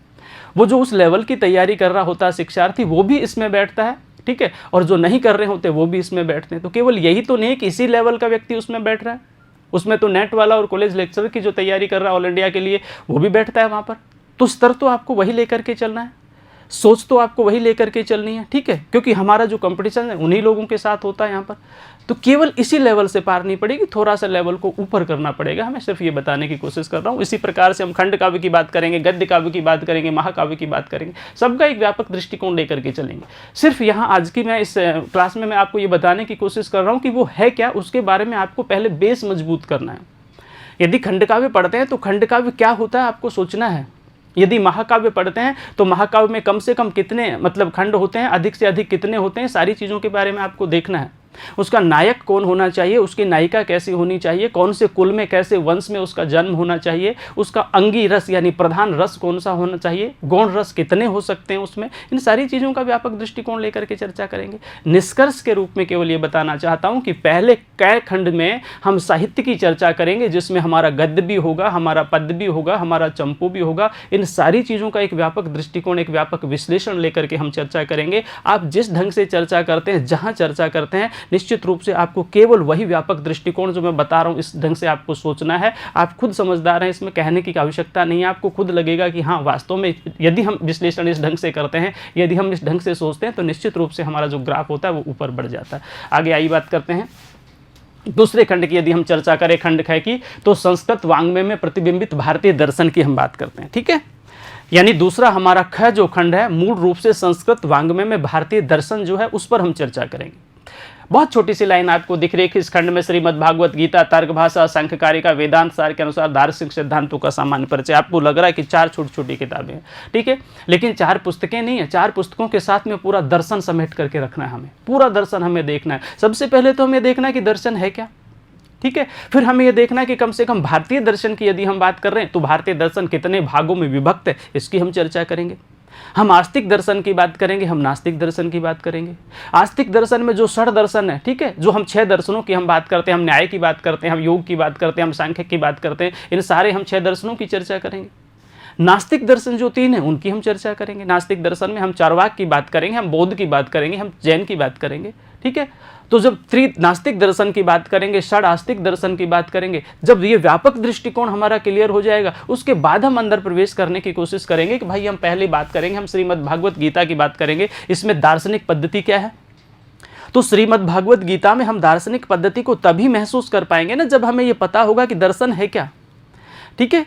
वो जो उस लेवल की तैयारी कर रहा होता है शिक्षार्थी, वो भी इसमें बैठता है, ठीक है, और जो नहीं कर रहे होते वो भी इसमें बैठते हैं। तो केवल यही तो नहीं है कि इसी लेवल का व्यक्ति उसमें बैठ रहा है, उसमें तो नेट वाला और कॉलेज लेक्चर की जो तैयारी कर रहा है ऑल इंडिया के लिए, वो भी बैठता है वहाँ पर। तो स्तर तो आपको वही लेकर के चलना है, सोच तो आपको वही लेकर के चलनी है, ठीक है, क्योंकि हमारा जो कंपटीशन है उन्हीं लोगों के साथ होता है यहाँ पर। तो केवल इसी लेवल से पार नहीं पड़ेगी, थोड़ा सा लेवल को ऊपर करना पड़ेगा। मैं सिर्फ ये बताने की कोशिश कर रहा हूँ। इसी प्रकार से हम खंड काव्य की बात करेंगे, गद्य काव्य की बात करेंगे, महाकाव्य की बात करेंगे, सबका एक व्यापक दृष्टिकोण लेकर के चलेंगे। सिर्फ यहाँ आज की मैं इस क्लास में मैं आपको ये बताने की कोशिश कर रहा हूँ कि वो है क्या, उसके बारे में आपको पहले बेस मजबूत करना है। यदि खंड काव्य पढ़ते हैं तो खंड काव्य क्या होता है आपको सोचना है। यदि महाकाव्य पढ़ते हैं तो महाकाव्य में कम से कम कितने मतलब खंड होते हैं, अधिक से अधिक कितने होते हैं, सारी चीज़ों के बारे में आपको देखना है। उसका नायक कौन होना चाहिए, उसकी नायिका कैसी होनी चाहिए, कौन से कुल में कैसे वंश में उसका जन्म होना चाहिए, उसका अंगी रस यानी प्रधान रस कौन सा होना चाहिए, गौण रस कितने हो सकते हैं उसमें, इन सारी चीज़ों का व्यापक दृष्टिकोण लेकर के चर्चा करेंगे। निष्कर्ष के रूप में केवल ये बताना चाहता हूँ कि पहले कई खंड में हम साहित्य की चर्चा करेंगे, जिसमें हमारा गद्य भी होगा, हमारा पद्य भी होगा, हमारा चंपू भी होगा। इन सारी चीज़ों का एक व्यापक दृष्टिकोण, एक व्यापक विश्लेषण लेकर के हम चर्चा करेंगे। आप जिस ढंग से चर्चा करते हैं, जहाँ चर्चा करते हैं, निश्चित रूप से आपको केवल वही व्यापक दृष्टिकोण जो मैं बता रहा हूँ, इस ढंग से आपको सोचना है। आप खुद समझदार हैं, इसमें कहने की आवश्यकता नहीं है। आपको खुद लगेगा कि हाँ, वास्तव में यदि हम विश्लेषण इस ढंग से करते हैं, यदि हम इस ढंग से सोचते हैं, तो निश्चित रूप से हमारा जो ग्राफ होता है वो ऊपर बढ़ जाता है। आगे आइए बात करते हैं दूसरे खंड की। यदि हम चर्चा करें खंड ख की, तो संस्कृत वाङ्मय में प्रतिबिंबित भारतीय दर्शन की हम बात करते हैं। ठीक है, यानी दूसरा हमारा ख जो खंड है, मूल रूप से संस्कृत वाङ्मय में भारतीय दर्शन जो है उस पर हम चर्चा करेंगे। बहुत छोटी सी लाइन आपको दिख रही है कि इस खंड में श्रीमद् भागवत गीता, तर्क भाषा, सांख्यकारिका, वेदांत सार के अनुसार दार्शनिक सिद्धांतों का सामान्य परिचय। आपको लग रहा है कि 4 छोटी छोटी किताबें हैं, ठीक है, लेकिन 4 पुस्तकें नहीं है। 4 पुस्तकों के साथ में पूरा दर्शन समेट करके रखना है हमें, पूरा दर्शन हमें देखना है। सबसे पहले तो हमें देखना है कि दर्शन है क्या, ठीक है। फिर हमें यह देखना है कि कम से कम भारतीय दर्शन की यदि हम बात कर रहे हैं तो भारतीय दर्शन कितने भागों में विभक्त है, इसकी हम चर्चा करेंगे। हम आस्तिक दर्शन की बात करेंगे, हम नास्तिक दर्शन की बात करेंगे। आस्तिक दर्शन में जो 6 दर्शन है, ठीक है, जो हम 6 दर्शनों की हम बात करते हैं, हम न्याय की बात करते हैं, हम योग की बात करते हैं, हम सांख्य की बात करते हैं, इन सारे हम 6 दर्शनों की चर्चा करेंगे। नास्तिक दर्शन जो 3 है उनकी हम चर्चा करेंगे। नास्तिक दर्शन में हम चार्वाक की बात करेंगे, हम बौद्ध की बात करेंगे, हम जैन की बात करेंगे, ठीक है। तो जब नास्तिक दर्शन की बात करेंगे, षड आस्तिक दर्शन की बात करेंगे, जब ये व्यापक दृष्टिकोण हमारा क्लियर हो जाएगा, उसके बाद हम अंदर प्रवेश करने की कोशिश करेंगे कि भाई हम पहले बात करेंगे, हम श्रीमद् भागवत गीता की बात करेंगे, इसमें दार्शनिक पद्धति क्या है। तो श्रीमद् भागवत गीता में हम दार्शनिक पद्धति को तभी महसूस कर पाएंगे ना जब हमें यह पता होगा कि दर्शन है क्या, ठीक है।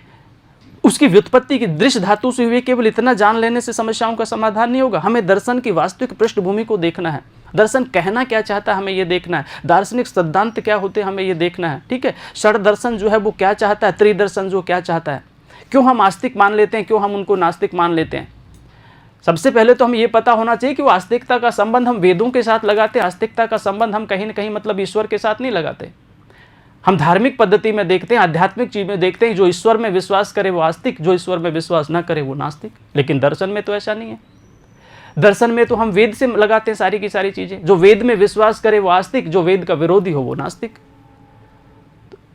उसकी व्युत्पत्ति की दृश्य धातु से हुई, केवल इतना जान लेने से समस्याओं का समाधान नहीं होगा। हमें दर्शन की वास्तविक पृष्ठभूमि को देखना है, दर्शन कहना क्या चाहता है हमें ये देखना है, दार्शनिक सिद्धांत क्या होते हैं हमें ये देखना है, ठीक है। षड दर्शन जो है वो क्या चाहता है, त्रिदर्शन जो क्या चाहता है, क्यों हम आस्तिक मान लेते हैं, क्यों हम उनको नास्तिक मान लेते हैं। सबसे पहले तो हमें ये पता होना चाहिए कि वो आस्तिकता का संबंध हम वेदों के साथ लगाते हैं, आस्तिकता का संबंध हम कहीं ना कहीं मतलब ईश्वर के साथ नहीं लगाते। हम धार्मिक पद्धति में देखते हैं, आध्यात्मिक चीज में देखते हैं, जो ईश्वर में विश्वास करे वो आस्तिक, जो ईश्वर में विश्वास ना करे वो नास्तिक। लेकिन दर्शन में तो ऐसा नहीं है। दर्शन में तो हम वेद से लगाते हैं सारी की सारी चीजें, जो वेद में विश्वास करे वो आस्तिक, जो वेद का विरोधी हो वो नास्तिक।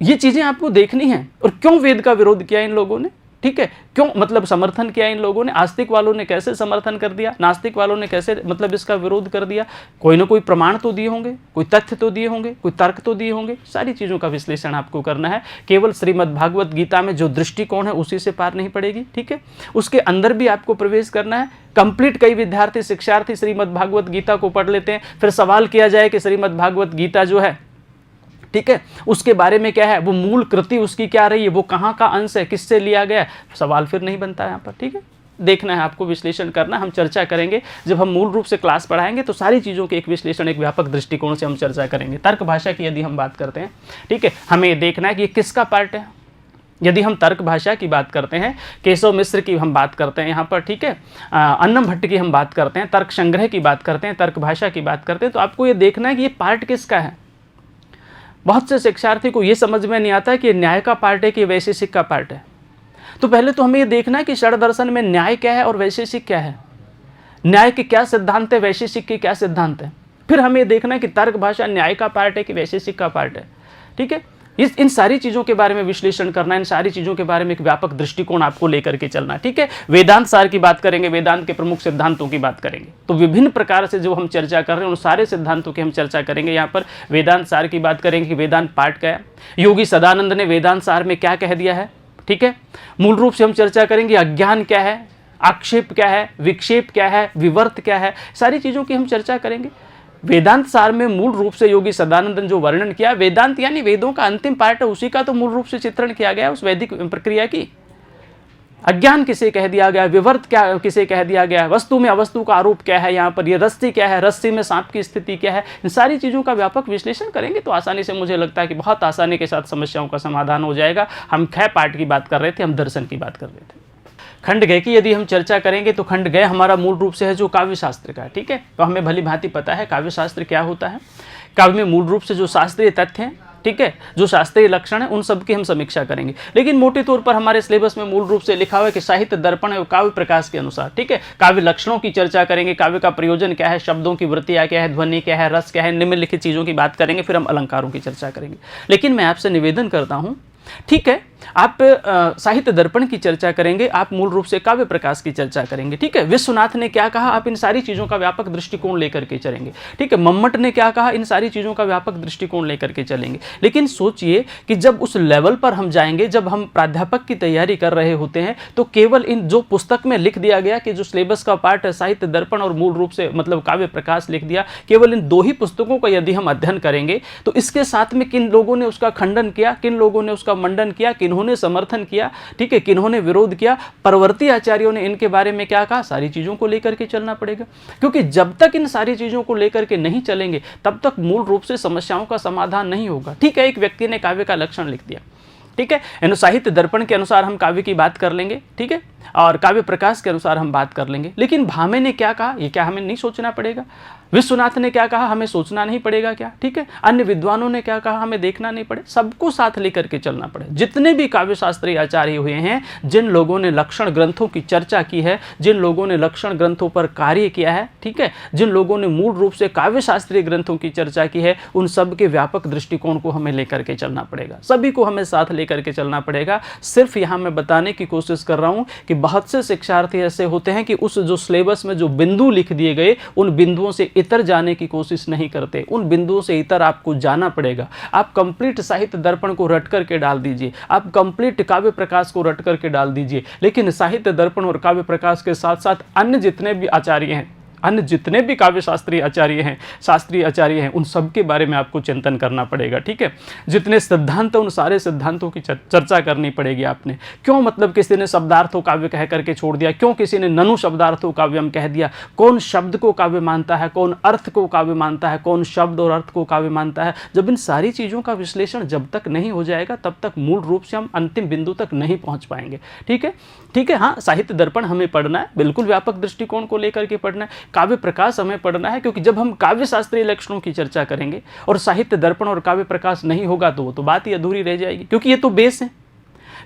ये चीजें आपको देखनी है। और क्यों वेद का विरोध किया इन लोगों ने, ठीक है, क्यों मतलब समर्थन किया इन लोगों ने, आस्तिक वालों ने कैसे समर्थन कर दिया, नास्तिक वालों ने कैसे मतलब इसका विरोध कर दिया। कोई ना कोई प्रमाण तो दिए होंगे, कोई तथ्य तो दिए होंगे, कोई तर्क तो दिए होंगे। सारी चीज़ों का विश्लेषण आपको करना है। केवल श्रीमद् भागवत गीता में जो दृष्टिकोण है उसी से पार नहीं पड़ेगी, ठीक है। उसके अंदर भी आपको प्रवेश करना है। कंप्लीट कई विद्यार्थी शिक्षार्थी श्रीमद् भागवत गीता को पढ़ लेते हैं, फिर सवाल किया जाए कि श्रीमद् भागवत गीता जो है, ठीक है, उसके बारे में क्या है, वो मूल कृति उसकी क्या रही है, वो कहाँ का अंश है, किससे लिया गया है, सवाल फिर नहीं बनता है यहाँ पर, ठीक है। देखना है आपको, विश्लेषण करना, हम चर्चा करेंगे। जब हम मूल रूप से क्लास पढ़ाएंगे तो सारी चीज़ों के एक विश्लेषण, एक व्यापक दृष्टिकोण से हम चर्चा करेंगे। तर्क भाषा की यदि हम बात करते हैं, ठीक है, हमें ये देखना है कि ये किसका पार्ट है। यदि हम तर्क भाषा की बात करते हैं, केशव मिश्र की हम बात करते हैं यहाँ पर, ठीक है, अन्नम भट्ट की हम बात करते हैं, तर्क संग्रह की बात करते हैं, तर्क भाषा की बात करते हैं, तो आपको ये देखना है कि ये पार्ट किसका है। बहुत से शिक्षार्थी को ये समझ में नहीं आता कि ये न्याय का पार्ट है कि वैशेषिक का पार्ट है। तो पहले तो हमें ये देखना है कि षड दर्शन में न्याय क्या है और वैशेषिक क्या है, न्याय के क्या सिद्धांत है, वैशेषिक के क्या सिद्धांत है। फिर हमें ये देखना है कि तर्क भाषा न्याय का पार्ट है कि वैशेषिक का पार्ट है, ठीक है। इन सारी चीज़ों के बारे में विश्लेषण करना, इन सारी चीज़ों के बारे में एक व्यापक दृष्टिकोण आपको लेकर के चलना, ठीक है। वेदांत सार की बात करेंगे, वेदांत के प्रमुख सिद्धांतों की बात करेंगे। तो विभिन्न प्रकार से जो हम चर्चा कर रहे हैं उन सारे सिद्धांतों की हम चर्चा करेंगे। यहाँ पर वेदांत सार की बात करेंगे कि वेदांत पाठ क्या है, योगी सदानंद ने वेदांत सार में क्या कह दिया है, ठीक है। मूल रूप से हम चर्चा करेंगे अज्ञान क्या है, आक्षेप क्या है, विक्षेप क्या है, विवर्त क्या है, सारी चीज़ों की हम चर्चा करेंगे। वेदांत सार में मूल रूप से योगी सदानंद ने जो वर्णन किया, वेदांत यानी वेदों का अंतिम पार्ट है, उसी का तो मूल रूप से चित्रण किया गया उस वैदिक प्रक्रिया की। अज्ञान किसे कह दिया गया, विवर्त क्या किसे कह दिया गया, वस्तु में अवस्तु का आरोप क्या है, यहाँ पर ये रस्सी क्या है, रस्सी में सांप की स्थिति क्या है, इन सारी चीज़ों का व्यापक विश्लेषण करेंगे तो आसानी से, मुझे लगता है कि बहुत आसानी के साथ समस्याओं का समाधान हो जाएगा। हम ख पाठ की बात कर रहे थे, हम दर्शन की बात कर रहे थे। खंड गय की यदि हम चर्चा करेंगे तो खंड गय हमारा मूल रूप से है जो काव्य शास्त्र का है, ठीक है। तो हमें भली भांति पता है काव्य शास्त्र क्या होता है। काव्य में मूल रूप से जो शास्त्रीय तथ्य हैं, ठीक है, जो शास्त्रीय लक्षण है, उन सब की हम समीक्षा करेंगे। लेकिन मोटे तौर पर हमारे सिलेबस में मूल रूप से लिखा हुआ है कि साहित्य दर्पण एवं काव्य प्रकाश के अनुसार, ठीक है, काव्य लक्षणों की चर्चा करेंगे, काव्य का प्रयोजन क्या है, शब्दों की वृत्तियां क्या है, ध्वनि क्या है, रस क्या है, निम्नलिखित चीजों की बात करेंगे, फिर हम अलंकारों की चर्चा करेंगे। लेकिन मैं आपसे निवेदन करता हूं, ठीक है, आप साहित्य दर्पण की चर्चा करेंगे, आप मूल रूप से काव्य प्रकाश की चर्चा करेंगे, ठीक है। विश्वनाथ ने क्या कहा, आप इन सारी चीजों का व्यापक दृष्टिकोण लेकर के चलेंगे, ठीक है। मम्मट ने क्या कहा, इन सारी चीजों का व्यापक दृष्टिकोण लेकर के चलेंगे। लेकिन सोचिए कि जब उस लेवल पर हम जाएंगे, जब हम प्राध्यापक की तैयारी कर रहे होते हैं, तो केवल इन जो पुस्तक में लिख दिया गया कि जो सिलेबस का पार्ट है साहित्य दर्पण और मूल रूप से मतलब काव्य प्रकाश लिख दिया, केवल इन 2 ही पुस्तकों का यदि हम अध्ययन करेंगे, तो इसके साथ में किन लोगों ने उसका खंडन किया, किन लोगों ने उसका मंडन किया, किन्होंने समर्थन किया, ठीक है, किन्होंने विरोध किया, परवर्ती आचार्यों ने इनके बारे में क्या कहा, सारी चीजों को लेकर के चलना पड़ेगा। क्योंकि जब तक इन सारी चीजों को लेकर के नहीं चलेंगे, तब तक मूल रूप से समस्याओं का समाधान नहीं होगा। ठीक है, एक व्यक्ति ने काव्य का लक्षण लिख दिया, ठीक है, साहित्य दर्पण के अनुसार हम काव्य की बात कर लेंगे, ठीक है, और काव्य प्रकाश के अनुसार हम बात कर लेंगे। लेकिन भामे ने क्या कहा, ये क्या हमें नहीं सोचना पड़ेगा? विश्वनाथ ने क्या कहा, हमें सोचना नहीं पड़ेगा क्या? ठीक है, अन्य विद्वानों ने क्या कहा, हमें देखना नहीं पड़े, सबको साथ लेकर के चलना पड़े। जितने भी काव्य शास्त्रीय आचार्य हुए हैं, जिन लोगों ने लक्षण ग्रंथों की चर्चा की है, जिन लोगों ने लक्षण ग्रंथों पर कार्य किया है, ठीक है, जिन लोगों ने मूल रूप से काव्य शास्त्रीय ग्रंथों की चर्चा की है, उन सब के व्यापक दृष्टिकोण को हमें लेकर के चलना पड़ेगा, सभी को हमें साथ लेकर के चलना पड़ेगा। सिर्फ यहाँ मैं बताने की कोशिश कर रहा हूँ कि बहुत से शिक्षार्थी ऐसे होते हैं कि उस जो सिलेबस में जो बिंदु लिख दिए गए, उन बिंदुओं से इतर जाने की कोशिश नहीं करते। उन बिंदुओं से इतर आपको जाना पड़ेगा। आप कंप्लीट साहित्य दर्पण को रट करके डाल दीजिए, आप कंप्लीट काव्य प्रकाश को रट करके डाल दीजिए, लेकिन साहित्य दर्पण और काव्य प्रकाश के साथ साथ अन्य जितने भी आचार्य हैं, अन्य जितने भी काव्य शास्त्रीय आचार्य हैं, उन सब के बारे में आपको चिंतन करना पड़ेगा। ठीक है, जितने सिद्धांत उन सारे सिद्धांतों की चर्चा करनी पड़ेगी आपने। क्यों मतलब किसी ने शब्दार्थों काव्य कह करके छोड़ दिया, क्यों किसी ने ननु शब्दार्थों काव्यम कह दिया, कौन शब्द को काव्य मानता है, कौन अर्थ को काव्य मानता है, कौन शब्द और अर्थ को काव्य मानता है। जब इन सारी चीज़ों का विश्लेषण जब तक नहीं हो जाएगा, तब तक मूल रूप से हम अंतिम बिंदु तक नहीं पहुँच पाएंगे। ठीक है, ठीक है, हाँ, साहित्य दर्पण हमें पढ़ना है, बिल्कुल व्यापक दृष्टिकोण को लेकर के पढ़ना है। काव्य प्रकाश हमें पढ़ना है, क्योंकि जब हम काव्य शास्त्रीय लक्षणों की चर्चा करेंगे और साहित्य दर्पण और काव्य प्रकाश नहीं होगा, तो वो तो बात ही अधूरी रह जाएगी, क्योंकि ये तो बेस है।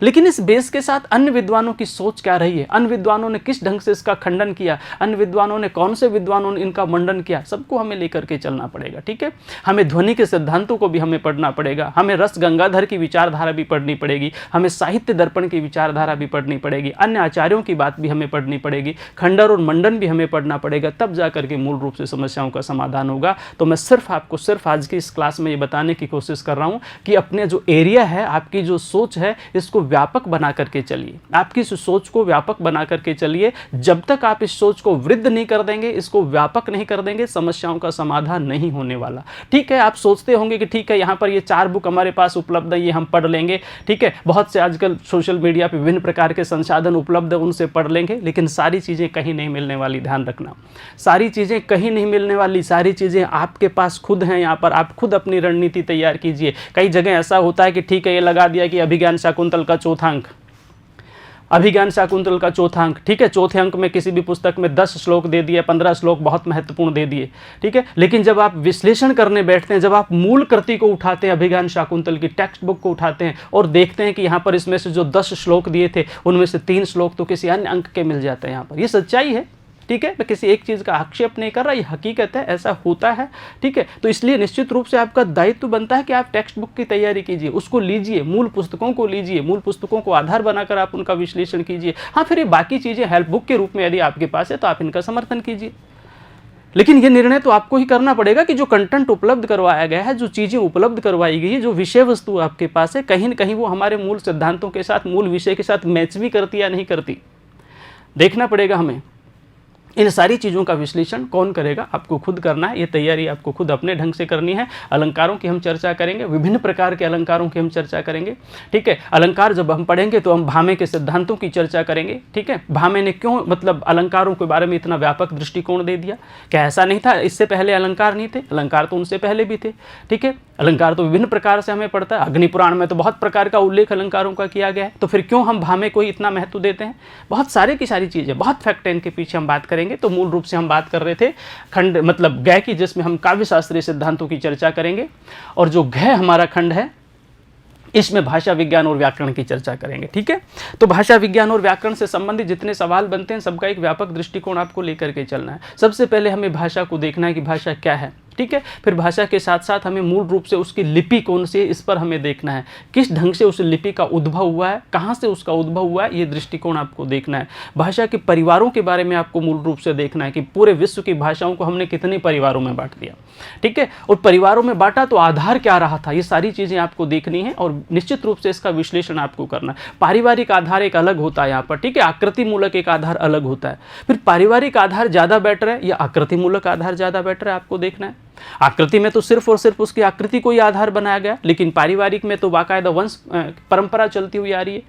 लेकिन इस बेस के साथ अन्य विद्वानों की सोच क्या रही है, अन्य विद्वानों ने किस ढंग से इसका खंडन किया, अन्य विद्वानों ने कौन से विद्वानों ने इनका मंडन किया, सबको हमें लेकर के चलना पड़ेगा। ठीक है, हमें ध्वनि के सिद्धांतों को भी हमें पढ़ना पड़ेगा, हमें रस गंगाधर की विचारधारा भी पढ़नी पड़ेगी, हमें साहित्य दर्पण की विचारधारा भी पढ़नी पड़ेगी, अन्य आचार्यों की बात भी हमें पढ़नी पड़ेगी, खंडन और मंडन भी हमें पढ़ना पड़ेगा, तब जाकर के मूल रूप से समस्याओं का समाधान होगा। तो मैं आपको सिर्फ आज की इस क्लास में ये बताने की कोशिश कर रहा हूँ कि अपने जो एरिया है, आपकी जो सोच है, इसको व्यापक बना करके चलिए, आपकी इस सोच को व्यापक बना करके चलिए। जब तक आप इस सोच को वृद्ध नहीं कर देंगे, इसको व्यापक नहीं कर देंगे, समस्याओं का समाधान नहीं होने वाला। ठीक है, आप सोचते होंगे कि ठीक है, यहाँ पर ये 4 बुक हमारे पास उपलब्ध है, ये हम पढ़ लेंगे। ठीक है, बहुत से आजकल सोशल मीडिया पे विभिन्न प्रकार के संसाधन उपलब्ध है, उनसे पढ़ लेंगे, लेकिन सारी चीज़ें कहीं नहीं मिलने वाली, ध्यान रखना, सारी चीज़ें कहीं नहीं मिलने वाली, सारी चीज़ें आपके पास खुद हैं। यहाँ पर आप खुद अपनी रणनीति तैयार कीजिए। कई जगह ऐसा होता है कि ठीक है, ये लगा दिया कि अभिज्ञान शाकुंतल का चौथा अंक, अभिज्ञान शाकुंतल का चौथा अंक, ठीक है, चौथे अंक में किसी भी पुस्तक में 10 श्लोक दे दिए, 15 श्लोक बहुत महत्वपूर्ण दे दिए। ठीक है, लेकिन जब आप विश्लेषण करने बैठते हैं, जब आप मूल कृति को उठाते हैं, अभिज्ञान शाकुंतल की टेक्स्ट बुक को उठाते हैं और देखते हैं कि यहाँ पर इसमें से जो 10 श्लोक दिए थे, उनमें से 3 श्लोक तो किसी अन्य अंक के मिल जाते हैं। यहाँ पर ये सच्चाई है। ठीक है, मैं किसी एक चीज़ का आक्षेप नहीं कर रहा, ये हकीकत है, ऐसा होता है। ठीक है, तो इसलिए निश्चित रूप से आपका दायित्व बनता है कि आप टेक्स्ट बुक की तैयारी कीजिए, उसको लीजिए, मूल पुस्तकों को लीजिए, मूल पुस्तकों को आधार बनाकर आप उनका विश्लेषण कीजिए। हाँ, फिर ये बाकी चीज़ें हेल्प बुक के रूप में यदि आपके पास है तो आप इनका समर्थन कीजिए। लेकिन ये निर्णय तो आपको ही करना पड़ेगा कि जो कंटेंट उपलब्ध करवाया गया है, जो चीज़ें उपलब्ध करवाई गई है, जो विषय वस्तु आपके पास है, कहीं न कहीं वो हमारे मूल सिद्धांतों के साथ, मूल विषय के साथ मैच भी करती या नहीं करती, देखना पड़ेगा हमें। इन सारी चीज़ों का विश्लेषण कौन करेगा, आपको खुद करना है। ये तैयारी आपको खुद अपने ढंग से करनी है। अलंकारों की हम चर्चा करेंगे, विभिन्न प्रकार के अलंकारों की हम चर्चा करेंगे। ठीक है, अलंकार जब हम पढ़ेंगे तो हम भामे के सिद्धांतों की चर्चा करेंगे। ठीक है, भामे ने क्यों मतलब अलंकारों के बारे में इतना व्यापक दृष्टिकोण दे दिया? क्या ऐसा नहीं था इससे पहले अलंकार नहीं थे? अलंकार तो उनसे पहले भी थे। ठीक है, अलंकार तो विभिन्न प्रकार से हमें पड़ता है। अग्नि पुराण में तो बहुत प्रकार का उल्लेख अलंकारों का किया गया है, तो फिर क्यों हम भामे को ही इतना महत्व देते हैं? बहुत सारी की सारी चीज़ें, बहुत फैक्ट है इनके पीछे हम बात करेंगे। करेंगे। तो मूल रूप से हम बात कर रहे थे खंड मतलब गय की, जिसमें हम काव्य शास्त्रीय सिद्धांतों की चर्चा करेंगे, और जो घय हमारा खंड है इसमें भाषा विज्ञान और व्याकरण की चर्चा करेंगे। ठीक है, तो भाषा विज्ञान और व्याकरण से संबंधित जितने सवाल बनते हैं सबका एक व्यापक दृष्टिकोण आपको लेकर के चलना है। सबसे पहले हमें भाषा को देखना है कि भाषा क्या है। ठीक है, फिर भाषा के साथ साथ हमें मूल रूप से उसकी लिपि कौन सी है इस पर हमें देखना है, किस ढंग से उस लिपि का उद्भव हुआ है, कहाँ से उसका उद्भव हुआ है, ये दृष्टिकोण आपको देखना है। भाषा के परिवारों के बारे में आपको मूल रूप से देखना है कि पूरे विश्व की भाषाओं को हमने कितने परिवारों में बांट दिया। ठीक है, और परिवारों में बांटा तो आधार क्या रहा था, ये सारी चीज़ें आपको देखनी है और निश्चित रूप से इसका विश्लेषण आपको करना है। पारिवारिक आधार एक अलग होता है यहाँ पर, ठीक है, आकृति मूलक एक आधार अलग होता है। फिर पारिवारिक आधार ज़्यादा बेटर है या आकृति मूलक आधार ज़्यादा बेटर है, आपको देखना है। आकृति में तो सिर्फ और सिर्फ उसकी आकृति को ही आधार बनाया गया, लेकिन पारिवारिक में तो बाकायदा वंश परंपरा चलती हुई आ रही है।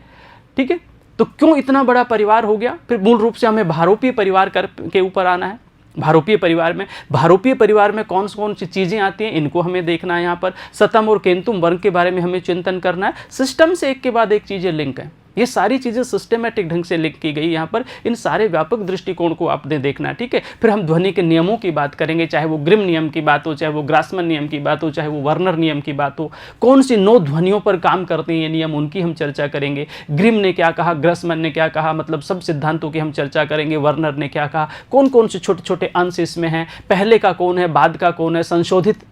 ठीक है, तो क्यों इतना बड़ा परिवार हो गया? फिर मूल रूप से हमें भारोपीय परिवार के ऊपर आना है। भारोपीय परिवार में कौन कौन सी चीज़ें आती हैं इनको हमें देखना है। यहाँ पर सतम और केंतुम वर्ग के बारे में हमें चिंतन करना है। सिस्टम से एक के बाद एक चीज़ें लिंक हैं, ये सारी चीज़ें सिस्टमेटिक ढंग से लिंक की गई यहाँ पर। इन सारे व्यापक दृष्टिकोण को आपने देखना है। ठीक है, फिर हम ध्वनि के नियमों की बात करेंगे, चाहे वो ग्रिम नियम की बात हो, चाहे वो ग्रासमन नियम की बात हो, चाहे वो वर्नर नियम की बात हो। कौन सी 9 ध्वनियों पर काम करते हैं ये नियम, उनकी हम चर्चा करेंगे। ग्रिम ने क्या कहा, ग्रासमन ने क्या कहा, मतलब सब सिद्धांतों की हम चर्चा करेंगे। वर्नर ने क्या कहा, कौन कौन से छोटे छोटे अंश इसमें हैं, पहले का कौन है, बाद का कौन है, संशोधित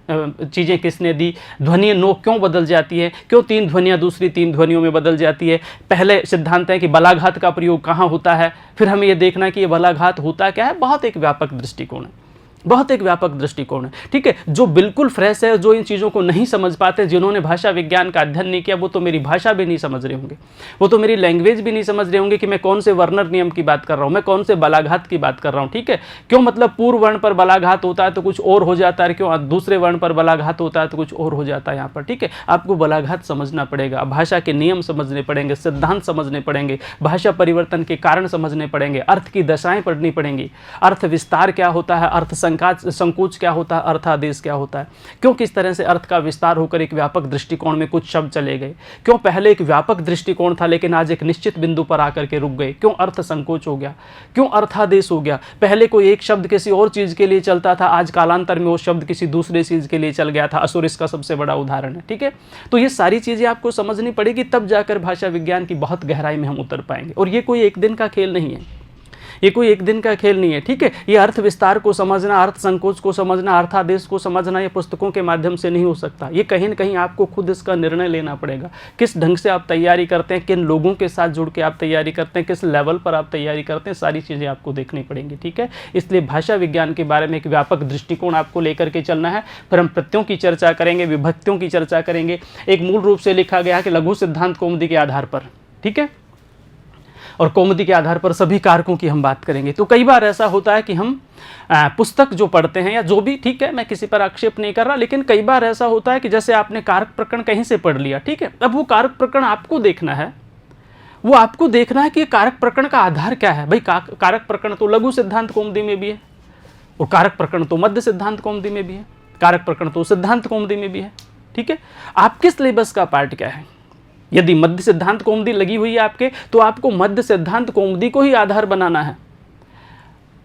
चीज़ें किसने दी, ध्वनि 9 क्यों बदल जाती है, क्यों 3 ध्वनियाँ दूसरी 3 ध्वनियों में बदल जाती है। पहले सिद्धांत है कि बलाघात का प्रयोग कहाँ होता है, फिर हमें यह देखना कि ये बलाघात होता क्या है। बहुत एक व्यापक दृष्टिकोण है, बहुत एक व्यापक दृष्टिकोण है। ठीक है, जो बिल्कुल फ्रेश है, जो इन चीज़ों को नहीं समझ पाते, जिन्होंने भाषा विज्ञान का अध्ययन नहीं किया, वो तो मेरी भाषा भी नहीं समझ रहे होंगे, वो तो मेरी लैंग्वेज भी नहीं समझ रहे होंगे कि मैं कौन से वर्नर नियम की बात कर रहा हूँ, मैं कौन से बलाघात की बात कर रहा हूँ। ठीक है, क्यों मतलब पूर्व वर्ण पर बलाघात होता है तो कुछ और हो जाता है, क्यों दूसरे वर्ण पर बलाघात होता है तो कुछ और हो जाता है यहाँ पर। ठीक है, आपको बलाघात समझना पड़ेगा, भाषा के नियम समझने पड़ेंगे, सिद्धांत समझने पड़ेंगे, भाषा परिवर्तन के कारण समझने पड़ेंगे, अर्थ की दशाएं पढ़नी पड़ेंगी, अर्थ विस्तार क्या होता है, अर्थ संकोच क्या होता है, अर्थादेश क्या होता है, क्यों किस तरह से अर्थ का विस्तार होकर एक व्यापक दृष्टिकोण में कुछ शब्द चले गए, क्यों पहले एक व्यापक दृष्टिकोण था लेकिन आज एक निश्चित बिंदु पर आकर के रुक गए, क्यों अर्थ संकोच हो गया, क्यों अर्थादेश हो गया। पहले कोई एक शब्द किसी और चीज के लिए चलता था, आज कालांतर में वो शब्द किसी दूसरे चीज के लिए चल गया था। असुर इसका सबसे बड़ा उदाहरण है। ठीक है, तो ये सारी चीजें आपको समझनी पड़ेगी, तब जाकर भाषा विज्ञान की बहुत गहराई में हम उतर पाएंगे। और ये कोई एक दिन का खेल नहीं है, ये कोई एक दिन का खेल नहीं है। ठीक है, ये अर्थ विस्तार को समझना, अर्थ संकोच को समझना, अर्थादेश को समझना ये पुस्तकों के माध्यम से नहीं हो सकता। ये कहीं न कहीं आपको खुद इसका निर्णय लेना पड़ेगा, किस ढंग से आप तैयारी करते हैं, किन लोगों के साथ जुड़ के आप तैयारी करते हैं, किस लेवल पर आप तैयारी करते हैं, सारी चीज़ें आपको देखनी पड़ेंगी। ठीक है, इसलिए भाषा विज्ञान के बारे में एक व्यापक दृष्टिकोण आपको लेकर के चलना है। फिर हम प्रत्ययों की चर्चा करेंगे, विभक्तियों की चर्चा करेंगे। एक मूल रूप से लिखा गया है कि लघु सिद्धांत कौमुदी के आधार पर, ठीक है, और कौमुदी के आधार पर सभी कारकों की हम बात करेंगे। तो कई बार ऐसा होता है कि हम पुस्तक जो पढ़ते हैं या जो भी, ठीक है, मैं किसी पर आक्षेप नहीं कर रहा, लेकिन कई बार ऐसा होता है कि जैसे आपने कारक प्रकरण कहीं से पढ़ लिया, ठीक है, अब वो कारक प्रकरण आपको देखना है, वो आपको देखना है कि ये कारक प्रकरण का आधार क्या है। भाई कारक प्रकरण तो लघु सिद्धांत कौमुदी में भी है, और कारक प्रकरण तो मध्य सिद्धांत कौमुदी में भी है, कारक प्रकरण तो सिद्धांत कौमुदी में भी है। ठीक है, आपके सिलेबस का पार्ट क्या है? यदि मध्य सिद्धांत कौमुदी लगी हुई है आपके, तो आपको मध्य सिद्धांत कौमुदी को ही आधार बनाना है।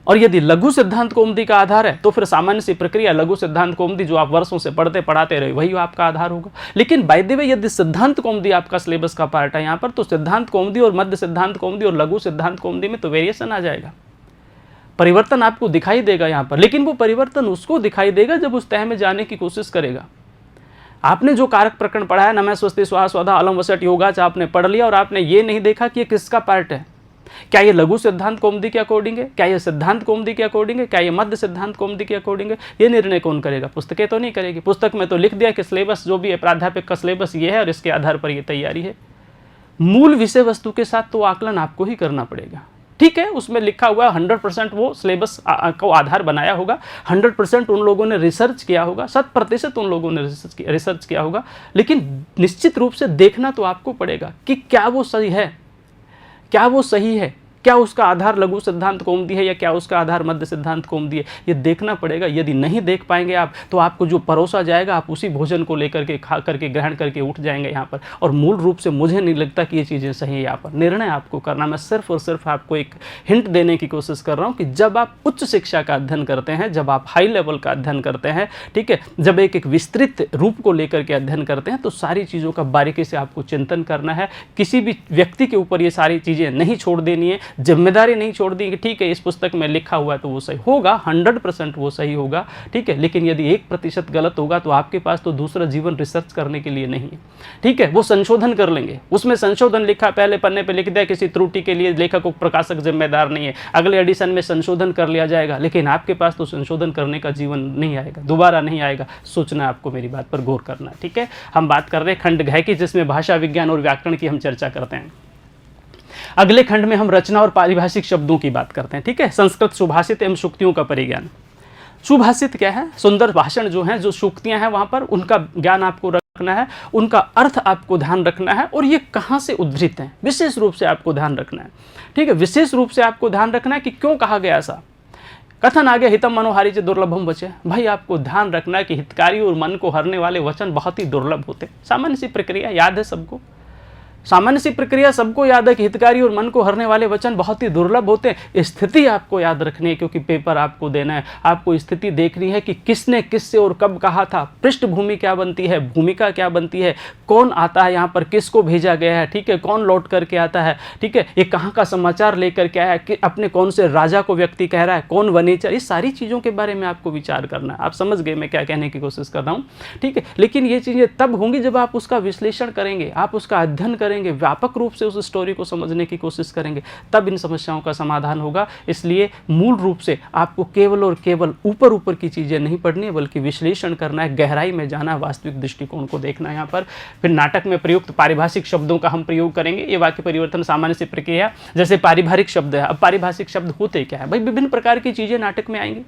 और यदि लघु सिद्धांत कौमुदी का आधार है तो फिर सामान्य सी प्रक्रिया, लघु सिद्धांत कौमुदी जो आप वर्षों से पढ़ते पढ़ाते रहे वही आपका आधार होगा। लेकिन बाय द वे यदि सिद्धांत कौमुदी आपका सिलेबस का पार्ट है यहाँ पर, तो सिद्धांत कौमुदी और मध्य सिद्धांत कौमुदी और लघु सिद्धांत कौमुदी में तो वेरिएशन आ जाएगा, परिवर्तन आपको दिखाई देगा यहाँ पर। लेकिन वो परिवर्तन उसको दिखाई देगा जब उस तह में जाने की कोशिश करेगा। आपने जो कारक प्रकरण पढ़ा है, नमः स्वस्ति स्वाहा स्वधा अलम वसट योगाच, आपने पढ़ लिया और आपने ये नहीं देखा कि ये किसका पार्ट है। क्या ये लघु सिद्धांत कौमुदी के अकॉर्डिंग है, क्या ये सिद्धांत कौमुदी के अकॉर्डिंग है, क्या ये मध्य सिद्धांत कौमुदी के अकॉर्डिंग है? ये निर्णय कौन करेगा? पुस्तकें तो नहीं करेगी। पुस्तक में तो लिख दिया कि सिलेबस जो भी है, प्राध्यापक का सिलेबस ये है और इसके आधार पर ये तैयारी है। मूल विषय वस्तु के साथ तो आकलन आपको ही करना पड़ेगा। ठीक है, उसमें लिखा हुआ 100% वो सिलेबस को आधार बनाया होगा, 100% उन लोगों ने रिसर्च किया होगा, 100% उन लोगों ने रिसर्च किया होगा। लेकिन निश्चित रूप से देखना तो आपको पड़ेगा कि क्या वो सही है, क्या वो सही है, क्या उसका आधार लघु सिद्धांत कौमुदी है या क्या उसका आधार मध्य सिद्धांत कौमुदी है, ये देखना पड़ेगा। यदि नहीं देख पाएंगे आप तो आपको जो परोसा जाएगा आप उसी भोजन को लेकर के खा करके ग्रहण करके उठ जाएंगे यहाँ पर। और मूल रूप से मुझे नहीं लगता कि ये चीज़ें सही है। यहाँ पर निर्णय आपको करना, मैं सिर्फ और सिर्फ आपको एक हिंट देने की कोशिश कर रहा हूँ कि जब आप उच्च शिक्षा का अध्ययन करते हैं, जब आप हाई लेवल का अध्ययन करते हैं, ठीक है, जब एक विस्तृत रूप को लेकर के अध्ययन करते हैं तो सारी चीज़ों का बारीकी से आपको चिंतन करना है। किसी भी व्यक्ति के ऊपर ये सारी चीज़ें नहीं छोड़ देनी है, जिम्मेदारी नहीं छोड़ दी कि ठीक है इस पुस्तक में लिखा हुआ है तो वो सही होगा, 100% वो सही होगा, ठीक है। लेकिन यदि 1% गलत होगा तो आपके पास तो दूसरा जीवन रिसर्च करने के लिए नहीं है, ठीक है। वो संशोधन कर लेंगे, उसमें संशोधन लिखा, पहले पन्ने पे लिख दिया, किसी त्रुटि के लिए लेखक को प्रकाशक जिम्मेदार नहीं है, अगले एडिशन में संशोधन कर लिया जाएगा, लेकिन आपके पास तो संशोधन करने का जीवन नहीं आएगा, दोबारा नहीं आएगा। सोचना आपको, मेरी बात पर गौर करना, ठीक है। हम बात कर रहे हैं खंड घ की, जिसमें भाषा विज्ञान और व्याकरण की हम चर्चा करते हैं। अगले खंड में हम रचना और पारिभाषिक शब्दों की बात करते हैं, ठीक है। संस्कृत सुभाषित एवं सूक्तियों का परिज्ञान। सुभाषित क्या है? सुंदर भाषण जो हैं, जो सूक्तियां हैं, वहां पर उनका ज्ञान आपको रखना है, उनका अर्थ आपको ध्यान रखना है और ये कहां से उद्धृत हैं विशेष रूप से आपको ध्यान रखना है, ठीक है। विशेष रूप से आपको ध्यान रखना है कि क्यों कहा गया ऐसा। कथन आगे हितम मनोहारी से दुर्लभम वचन, भाई आपको ध्यान रखना है कि हितकारी और मन को हरने वाले वचन बहुत ही दुर्लभ होते हैं। सामान्य सी प्रक्रिया याद है सबको, सामान्य सी प्रक्रिया सबको याद है कि हितकारी और मन को हरने वाले वचन बहुत ही दुर्लभ होते हैं। स्थिति आपको याद रखनी है, क्योंकि पेपर आपको देना है, आपको स्थिति देखनी है कि किसने किससे और कब कहा था, पृष्ठभूमि क्या बनती है, भूमिका क्या बनती है, कौन आता है यहाँ पर, किसको भेजा गया है, ठीक है, कौन लौट करके आता है, ठीक है, ये कहाँ का समाचार लेकर के आया है, कि अपने कौन से राजा को व्यक्ति कह रहा है, कौन वनेचर, इस सारी चीज़ों के बारे में आपको विचार करना है। आप समझ गए मैं क्या कहने की कोशिश कर रहा हूँ, ठीक है। लेकिन ये चीज़ें तब होंगी जब आप उसका विश्लेषण करेंगे, आप उसका अध्ययन करेंगे, व्यापक रूप से उस स्टोरी को समझने की कोशिश करेंगे, तब इन समस्याओं का समाधान होगा। इसलिए मूल रूप से आपको केवल और केवल ऊपर ऊपर की चीज़ें नहीं पढ़नी है, बल्कि विश्लेषण करना है, गहराई में जाना है, वास्तविक दृष्टिकोण को देखना है यहाँ पर। फिर नाटक में प्रयुक्त पारिभाषिक शब्दों का हम प्रयोग करेंगे। ये वाक्य परिवर्तन सामान्य से प्रक्रिया, जैसे पारिभाषिक शब्द है। अब पारिभाषिक शब्द होते क्या है भाई? विभिन्न प्रकार की चीज़ें नाटक में आएंगी।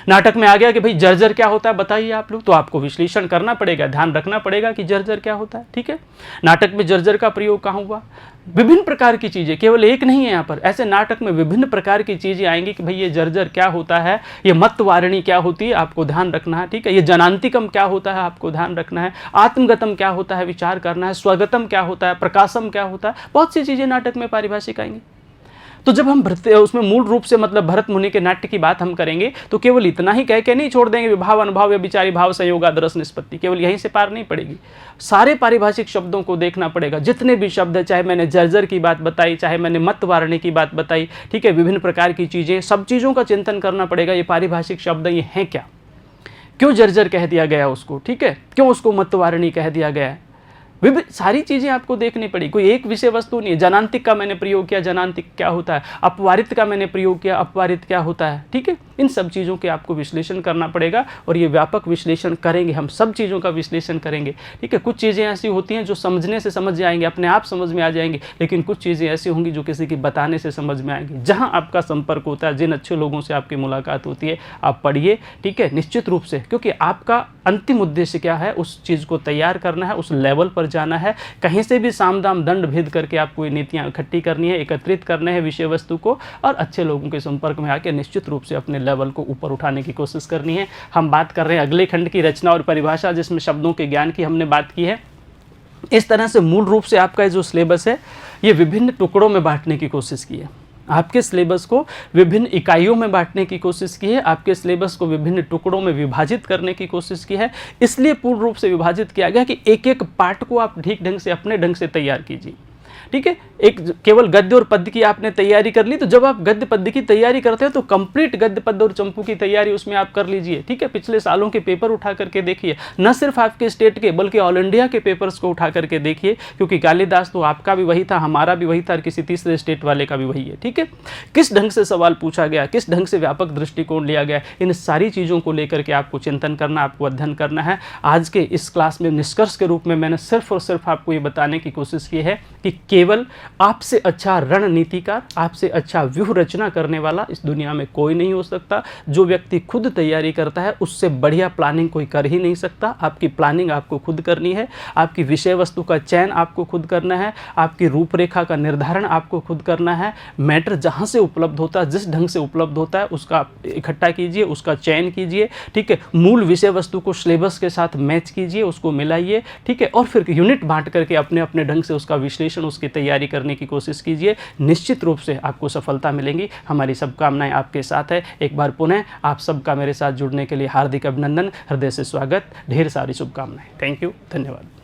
नाटक में आ गया कि भाई जर्जर क्या होता है बताइए आप लोग, तो आपको विश्लेषण करना पड़ेगा, ध्यान रखना पड़ेगा कि जर्जर क्या होता है, ठीक है। नाटक में जर्जर का प्रयोग कहाँ हुआ? विभिन्न प्रकार की चीज़ें, केवल एक नहीं है यहाँ पर, ऐसे नाटक में विभिन्न प्रकार की चीज़ें आएंगी कि भाई ये जर्जर क्या होता है, ये मतवारिणी क्या होती है, आपको ध्यान रखना है, ठीक है। ये जनांतिकम क्या होता है, आपको ध्यान रखना है। आत्मगतम क्या होता है, विचार करना है। स्वगतम क्या होता है, प्रकाशम क्या होता है, बहुत सी चीज़ें नाटक में पारिभाषिक आएंगी। तो जब हम उसमें मूल रूप से मतलब भरत मुनि के नाट्य की बात हम करेंगे तो केवल इतना ही कह के नहीं छोड़ देंगे, विभाव अनुभाव या विचारी भाव संयोगाद रस निष्पत्ति, केवल यहीं से पार नहीं पड़ेगी। सारे पारिभाषिक शब्दों को देखना पड़ेगा, जितने भी शब्द है, चाहे मैंने जर्जर की बात बताई, चाहे मैंने मतवारिणी की बात बताई, ठीक है, विभिन्न प्रकार की चीज़ें, सब चीज़ों का चिंतन करना पड़ेगा। ये पारिभाषिक शब्द ये हैं क्या, क्यों जर्जर कह दिया गया उसको, ठीक है, क्यों उसको मतवारिणी कह दिया गया है, सारी चीज़ें आपको देखनी पड़ी। कोई एक विषय वस्तु नहीं है। जनांतिक का मैंने प्रयोग किया, जनांतिक क्या होता है, अपवारित का मैंने प्रयोग किया, अपवारित क्या होता है, ठीक है। इन सब चीज़ों के आपको विश्लेषण करना पड़ेगा और ये व्यापक विश्लेषण करेंगे, हम सब चीज़ों का विश्लेषण करेंगे, ठीक है। कुछ चीज़ें ऐसी होती हैं जो समझने से समझ जाएंगे, अपने आप समझ में आ जाएंगी, लेकिन कुछ चीज़ें ऐसी होंगी जो किसी की बताने से समझ में आएंगी। जहाँ आपका संपर्क होता है, जिन अच्छे लोगों से आपकी मुलाकात होती है, आप पढ़िए, ठीक है, निश्चित रूप से, क्योंकि आपका अंतिम उद्देश्य क्या है, उस चीज़ को तैयार करना है, उस लेवल पर जाना है। कहीं से भी साम दाम दंड भेद करके आपको ये नीतियाँ इकट्ठी करनी है, एकत्रित करने हैं विषय वस्तु को, और अच्छे लोगों के संपर्क में आकर निश्चित रूप से अपने लेवल को ऊपर उठाने की कोशिश करनी है। हम बात कर रहे हैं अगले खंड की, रचना और परिभाषा, जिसमें शब्दों के ज्ञान की हमने बात की है। इस तरह से मूल रूप से आपका जो सिलेबस है ये विभिन्न टुकड़ों में बांटने की कोशिश की है। आपके सिलेबस को विभिन्न इकाइयों में बांटने की कोशिश की है, आपके सिलेबस को विभिन्न टुकड़ों में विभाजित करने की कोशिश की है। इसलिए पूर्ण रूप से विभाजित किया गया कि एक एक पार्ट को आप ठीक ढंग से अपने ढंग से तैयार कीजिए, ठीक है। एक केवल गद्य और पद्य की आपने तैयारी कर ली, तो जब आप गद्य पद्य की तैयारी करते हैं तो कंप्लीट गद्य पद्य और चंपू की तैयारी उसमें आप कर लीजिए, ठीक है। पिछले सालों के पेपर उठा करके देखिए, न सिर्फ आपके स्टेट के बल्कि ऑल इंडिया के पेपर्स को उठा करके देखिए, क्योंकि कालिदास तो आपका भी वही था, हमारा भी वही था, और किसी तीसरे स्टेट वाले का भी वही है, ठीक है। किस ढंग से सवाल पूछा गया, किस ढंग से व्यापक दृष्टिकोण लिया गया, इन सारी चीज़ों को लेकर के आपको चिंतन करना, आपको अध्ययन करना है। आज के इस क्लास में निष्कर्ष के रूप में मैंने सिर्फ और सिर्फ आपको ये बताने की कोशिश की है कि केवल आपसे अच्छा रणनीतिकार, आपसे अच्छा व्यूह रचना करने वाला इस दुनिया में कोई नहीं हो सकता। जो व्यक्ति खुद तैयारी करता है उससे बढ़िया प्लानिंग कोई कर ही नहीं सकता। आपकी प्लानिंग आपको खुद करनी है, आपकी विषय वस्तु का चयन आपको खुद करना है, आपकी रूपरेखा का निर्धारण आपको खुद करना है। मैटर जहाँ से उपलब्ध होता है, जिस ढंग से उपलब्ध होता है उसका इकट्ठा कीजिए, उसका चयन कीजिए, ठीक है। मूल विषय वस्तु को सिलेबस के साथ मैच कीजिए, उसको मिलाइए, ठीक है, और फिर यूनिट बांट करके अपने अपने ढंग से उसका विश्लेषण, उसकी तैयारी करने की कोशिश कीजिए। निश्चित रूप से आपको सफलता मिलेंगी। हमारी शुभकामनाएं आपके साथ है। एक बार पुनः आप सबका मेरे साथ जुड़ने के लिए हार्दिक अभिनंदन, हृदय से स्वागत, ढेर सारी शुभकामनाएं। थैंक यू, धन्यवाद।